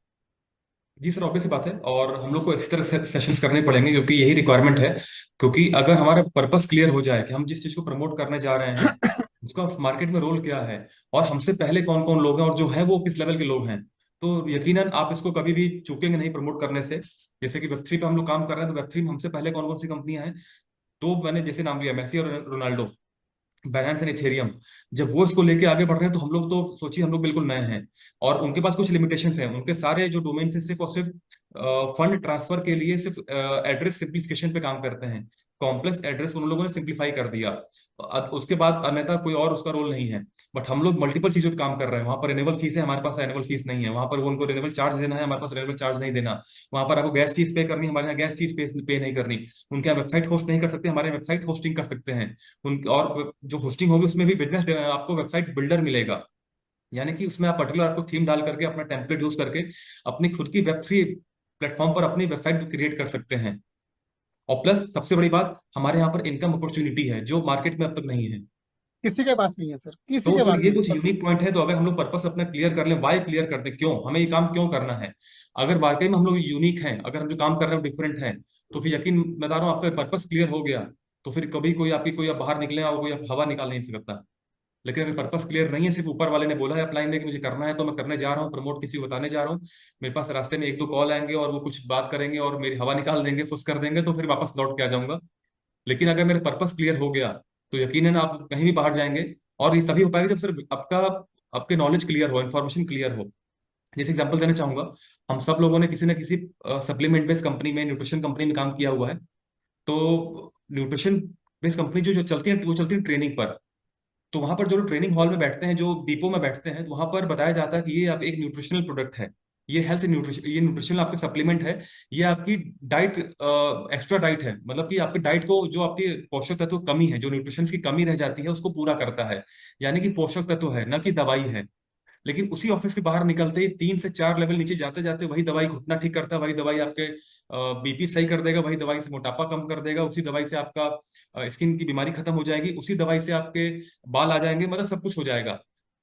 जी सर, ऑब्वियस सी बात है, और हम लोग को इसी तरह से सेशंस करने पड़ेंगे क्योंकि यही रिक्वायरमेंट है। क्योंकि अगर हमारा पर्पस क्लियर हो जाए कि हम जिस चीज को प्रमोट करने जा रहे हैं उसका मार्केट में रोल क्या है, और हमसे पहले कौन कौन लोग हैं और जो हैं वो किस लेवल के लोग हैं, तो यकीनन आप इसको कभी भी चूकेंगे नहीं प्रमोट करने से। जैसे कि वेब3 पे हम लोग काम कर रहे हैं, तो वेब3 में हमसे पहले कौन कौन सी कंपनियां हैं, तो मैंने जैसे नाम लिया मेसी और रोनाल्डो, बैलेंस एंड इथेरियम। जब वो इसको लेके आगे बढ़ रहे हैं तो हम लोग तो सोचिए हम लोग बिल्कुल नए हैं, और उनके पास कुछ लिमिटेशंस हैं। उनके सारे जो डोमेन है सिर्फ और सिर्फ फंड ट्रांसफर के लिए सिर्फ एड्रेस सिंप्लीफिकेशन पे काम करते हैं। कॉम्प्लेक्स एड्रेस उन लोगों ने सिंप्लीफाई कर दिया, उसके बाद अन्यथा कोई और उसका रोल नहीं है। बट हम लोग मल्टीपल चीजों पे काम कर रहे हैं। वहां पर रिन्यूएबल फीस है, हमारे पास एनुअल फीस नहीं है। वहां पर वो उनको रिन्यूएबल चार्ज देना है, हमारे पास रिन्यूएबल चार्ज नहीं देना। वहां पर आपको गैस फीस पे करनी है, हमारे यहाँ गैस फीस पे नहीं करनी। उनके यहाँ वेबसाइट होस्ट नहीं कर सकते, हमारे वेबसाइट होस्टिंग कर सकते हैं। उन और जो होस्टिंग होगी उसमें भी बिजनेस आपको वेबसाइट बिल्डर मिलेगा। यानी कि उसमें आप पर्टिकुलर आपको थीम डाल करके अपना टेम्पलेट यूज करके अपनी खुद की वेब3 प्लेटफॉर्म पर अपनी वेबसाइट क्रिएट कर सकते हैं। और प्लस सबसे बड़ी बात, हमारे यहाँ पर इनकम अपॉर्चुनिटी है जो मार्केट में अब तक नहीं है। किसी के पास नहीं है सर, किसी तो के फिर पास ये नहीं, कुछ बस। यूनिक पॉइंट है। तो अगर हम लोग पर्पस अपना क्लियर कर लें, वाई क्लियर कर दें, क्यों हमें ये काम क्यों करना है, अगर वाकई में हम लोग यूनिक हैं, अगर हम जो काम कर रहे हैं वो डिफरेंट है, तो फिर यकीन बता रहा हूँ आपका पर्पस क्लियर हो गया, तो फिर कभी कोई आपकी कोई आप बाहर निकले और कोई आप हवा निकाल नहीं सकता। लेकिन अगर पर्पस क्लियर नहीं है, सिर्फ ऊपर वाले ने बोला है अपलाइन ने कि मुझे करना है तो मैं करने जा रहा हूँ, प्रमोट किसी को बताने जा रहा हूँ, मेरे पास रास्ते में एक दो कॉल आएंगे और वो कुछ बात करेंगे और मेरी हवा निकाल देंगे, फुस कर देंगे, तो फिर वापस लौट के आ जाऊंगा। लेकिन अगर मेरा पर्पस क्लियर हो गया तो यकीनन आप कहीं भी बाहर जाएंगे। और ये तभी हो पाएगा जब सिर्फ आपका आपके नॉलेज क्लियर हो, इन्फॉर्मेशन क्लियर हो। जैसे एग्जांपल देना चाहूंगा, हम सब लोगों ने किसी न किसी सप्लीमेंट बेस्ड कंपनी में, न्यूट्रिशन कंपनी में काम किया हुआ है। तो न्यूट्रिशन बेस्ड कंपनी जो जो चलती है वो चलती है ट्रेनिंग पर। तो वहां पर जो लोग ट्रेनिंग हॉल में बैठते हैं, जो डिपो में बैठते हैं, तो वहां पर बताया जाता है कि ये आप एक न्यूट्रिशनल प्रोडक्ट है, ये हेल्थ न्यूट्रिशन, ये न्यूट्रिशनल आपके सप्लीमेंट है, ये आपकी डाइट, एक्स्ट्रा डाइट है। मतलब कि आपकी डाइट को जो आपकी पोषक तत्व कमी है, जो न्यूट्रिशन की कमी रह जाती है उसको पूरा करता है। यानी कि पोषक तत्व है, न कि दवाई है। लेकिन उसी ऑफिस के बाहर निकलते ही 3 से 4 लेवल नीचे जाते जाते वही दवाई घुटना ठीक करता है, वही दवाई आपके बीपी सही कर देगा, वही दवाई से मोटापा कम कर देगा, उसी दवाई से आपका स्किन की बीमारी खत्म हो जाएगी, उसी दवाई से आपके बाल आ जाएंगे, मतलब सब कुछ हो जाएगा।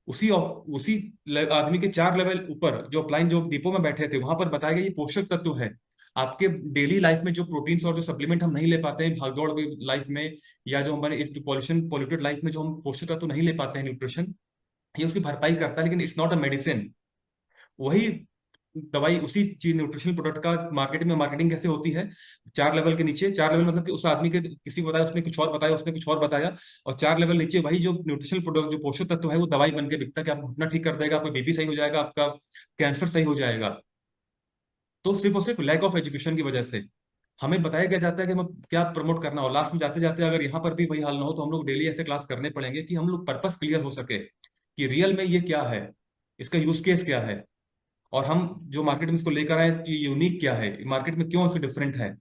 उसी आदमी के 4 लेवल ऊपर जो अपलाइन जो डिपो में बैठे थे वहां पर बताया गया ये पोषक तत्व है। आपके डेली लाइफ में जो प्रोटीन्स और जो सप्लीमेंट हम नहीं ले पाते हैं भागदौड़ लाइफ में, या जो हमारे पॉल्यूशन पॉल्यूटेड लाइफ में जो हम पोषक तत्व नहीं ले पाते हैं, न्यूट्रिशन, ये उसकी भरपाई करता है, लेकिन इट्स नॉट अ मेडिसिन। वही दवाई उसी चीज न्यूट्रिशनल प्रोडक्ट का मार्केट में मार्केटिंग कैसे होती है? 4 लेवल के नीचे, 4 लेवल मतलब कि उस आदमी के किसी को बताया, उसने कुछ और बताया, उसने कुछ और बताया, और 4 लेवल नीचे वही जो न्यूट्रिशनल प्रोडक्ट जो पोषक तत्व है वो दवाई बन के बिकता है कि आपको घुटना ठीक कर देगा, आपका बीपी सही हो जाएगा, आपका कैंसर सही हो जाएगा। तो सिर्फ और सिर्फ लैक ऑफ एजुकेशन की वजह से हमें बताया गया जाता है कि हमें क्या प्रमोट करना हो, लास्ट में जाते जाते अगर यहाँ पर भी वही हाल ना हो तो हम लोग डेली ऐसे क्लास करने पड़ेंगे कि हम लोग पर्पस क्लियर हो सके कि रियल में ये क्या है, इसका यूज केस क्या है, और हम जो मार्केट में इसको लेकर आए कि यूनिक क्या है, मार्केट में क्यों इसको डिफरेंट है।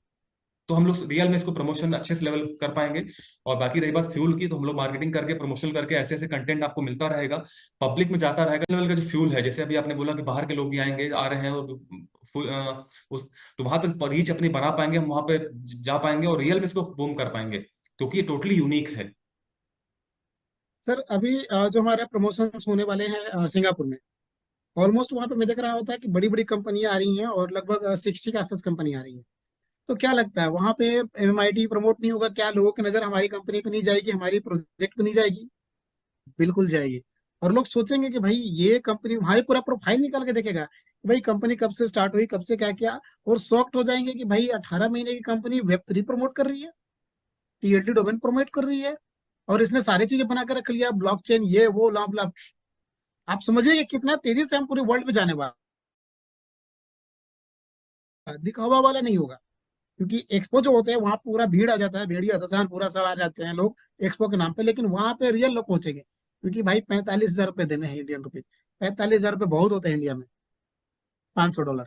तो हम लोग रियल में इसको प्रमोशन अच्छे से लेवल कर पाएंगे। और बाकी रही बात फ्यूल की, तो हम लोग मार्केटिंग करके प्रमोशन करके ऐसे ऐसे कंटेंट आपको मिलता रहेगा, पब्लिक में जाता रहेगा। लेवल का जो फ्यूल है, जैसे अभी आपने बोला कि बाहर के लोग भी आएंगे, आ रहे हैं, और उस तो वहां पे रीच अपनी बना पाएंगे, हम वहां पे जा पाएंगे और रियल में इसको बूम कर पाएंगे, क्योंकि ये टोटली यूनिक है। सर अभी जो हमारे प्रमोशंस होने वाले हैं सिंगापुर में, ऑलमोस्ट वहां पे मैं देख रहा होता है कि बड़ी बड़ी कंपनियां आ रही हैं और लगभग 60 के आसपास कंपनी आ रही है। तो क्या लगता है वहां पे एमआईटी प्रमोट नहीं होगा क्या? लोगों की नजर हमारी कंपनी पे नहीं जाएगी, हमारी प्रोजेक्ट पे नहीं जाएगी? बिल्कुल जाएगी। और लोग सोचेंगे कि भाई ये कंपनी, हमारी पूरा प्रोफाइल निकाल के देखेगा कि भाई कंपनी कब से स्टार्ट हुई, कब से क्या किया, और शॉक्ड हो जाएंगे कि भाई 18 महीने की कंपनी वेब 3 प्रमोट कर रही है, टीएलटी डोमेन प्रमोट कर रही है, और इसने सारी चीजें बना कर रख लिया, ब्लॉकचेन ये वो लाभ लाभ। आप समझिए कि कितना तेजी से हम पूरे वर्ल्ड पे जाने वाला। दिखावा वाला नहीं होगा, क्योंकि एक्सपो जो होते हैं वहां पूरा भीड़ आ जाता है, भेड़िया दसान पूरा सवार जाते हैं लोग एक्सपो के नाम पे, लेकिन वहां पे रियल लोग पहुंचेंगे, क्योंकि भाई 45,000 रुपये देने हैं इंडियन रुपीज। 45,000 रुपये बहुत होते हैं इंडिया में, $500।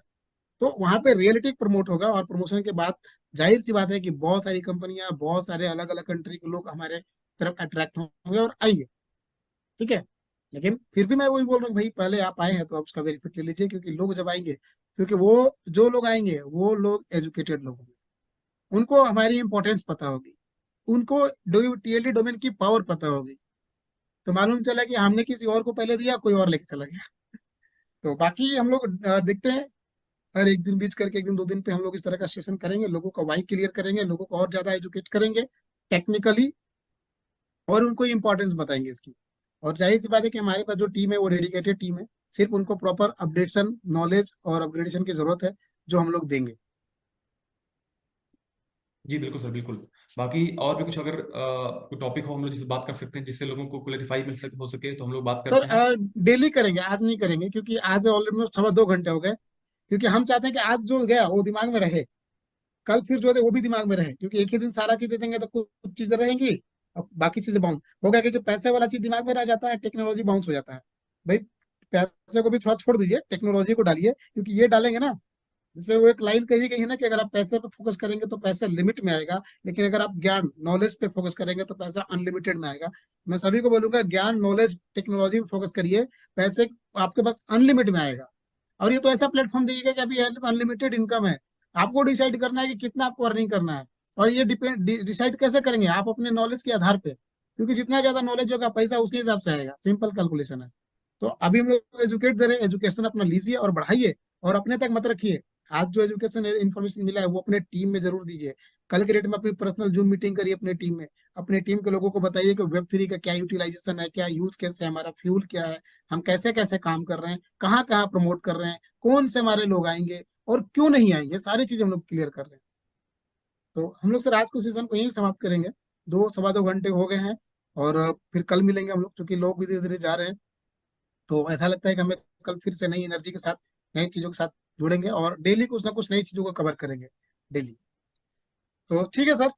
तो वहां पे रियलिटी प्रमोट होगा, और प्रमोशन के बाद जाहिर सी बात है कि बहुत सारी कंपनियां, बहुत सारे अलग अलग कंट्री के लोग हमारे तरफ अट्रैक्ट होंगे और आएंगे। ठीक है। लेकिन फिर भी मैं वही बोल रहा हूँ भाई, पहले आप आए हैं तो आप उसका बेनिफिट ले लीजिए, क्योंकि लोग जब आएंगे, क्योंकि वो जो लोग आएंगे वो लोग एजुकेटेड लोग होंगे, उनको हमारी इंपॉर्टेंस पता होगी, उनको टीएलडी डोमेन की पावर पता होगी। तो मालूम चला कि हमने किसी और को पहले दिया, कोई और लेके चला गया। तो बाकी हम लोग देखते हैं, हर एक दिन बीच करके, एक दिन दो दिन पे हम लोग इस तरह का सेशन करेंगे, लोगों का वाई क्लियर करेंगे, लोगों को और ज्यादा एजुकेट करेंगे टेक्निकली, और उनको इंपॉर्टेंस बताएंगे इसकी। और जाहिर सी बात है कि हमारे पास जो टीम है वो डेडिकेटेड टीम है, सिर्फ उनको प्रॉपर अपडेशन, नॉलेज और अपग्रेडेशन की जरूरत है, जो हम लोग देंगे। जी बिल्कुल सर, बिल्कुल। बाकी और भी कुछ अगर कोई टॉपिक हो हम लोग जिससे बात कर सकते हैं, जिससे लोगों को क्लैरिफाई मिल सके, हो सके, तो हम लोग बात करते हैं। सर डेली करेंगे, आज नहीं करेंगे, क्योंकि आज ऑलमोस्ट 2.25 घंटे हो गए। क्योंकि हम चाहते हैं कि आज जो गया वो दिमाग में रहे, कल फिर जो है वो भी दिमाग में रहे, क्योंकि एक ही दिन सारा चीज दे देंगे तो कुछ चीजें रहेंगी और बाकी चीजें बाउंस हो गया, क्योंकि पैसे वाला चीज दिमाग में रह जाता है, टेक्नोलॉजी बाउंस हो जाता है। भाई पैसे को भी थोड़ा छोड़ दीजिए, टेक्नोलॉजी को डालिए, क्योंकि ये डालेंगे ना, जैसे वो एक लाइन कही गई है ना कि अगर आप पैसे पे फोकस करेंगे तो पैसा लिमिट में आएगा, लेकिन अगर आप ज्ञान नॉलेज पे फोकस करेंगे तो पैसा अनलिमिटेड में आएगा। मैं सभी को बोलूंगा, ज्ञान नॉलेज टेक्नोलॉजी पे फोकस करिए, पैसे आपके पास अनलिमिटेड में आएगा। और ये तो ऐसा प्लेटफॉर्म दीजिएगा कि अभी अनलिमिटेड इनकम है, आपको डिसाइड करना है कि कितना आपको अर्निंग करना है। और ये डिपेंड डिसाइड कैसे करेंगे? आप अपने नॉलेज के आधार पे, क्योंकि जितना ज्यादा नॉलेज होगा पैसा उसी हिसाब से आएगा, सिंपल कैलकुलेशन है। तो अभी हम लोग एजुकेट दे रहे हैं, एजुकेशन अपना लीजिए और बढ़ाइए, और अपने तक मत रखिए। आज जो एजुकेशन इन्फॉर्मेशन मिला है वो अपने टीम में जरूर दीजिए। कल के डेट में अपनी पर्सनल जूम मीटिंग करिए अपने टीम में, अपने टीम के लोगों को बताइए कि वेब 3 का क्या यूटिलाइजेशन है, क्या यूज कैसे है, हमारा फ्यूल क्या है, हम कैसे कैसे काम कर रहे हैं, कहाँ कहाँ प्रमोट कर रहे हैं, कौन से हमारे लोग आएंगे और क्यों नहीं आएंगे, सारी चीजें हम लोग क्लियर कर रहे हैं। तो हम लोग सर आज को सेशन को यहीं समाप्त करेंगे, 2 सवा 2 घंटे हो गए हैं। और फिर कल मिलेंगे हम लोग, क्योंकि लोग भी धीरे धीरे जा रहे हैं। तो ऐसा लगता है कि हमें कल फिर से नई एनर्जी के साथ, नई चीजों के साथ जुड़ेंगे, और डेली कुछ ना कुछ नई चीजों को कवर करेंगे डेली। तो ठीक है सर।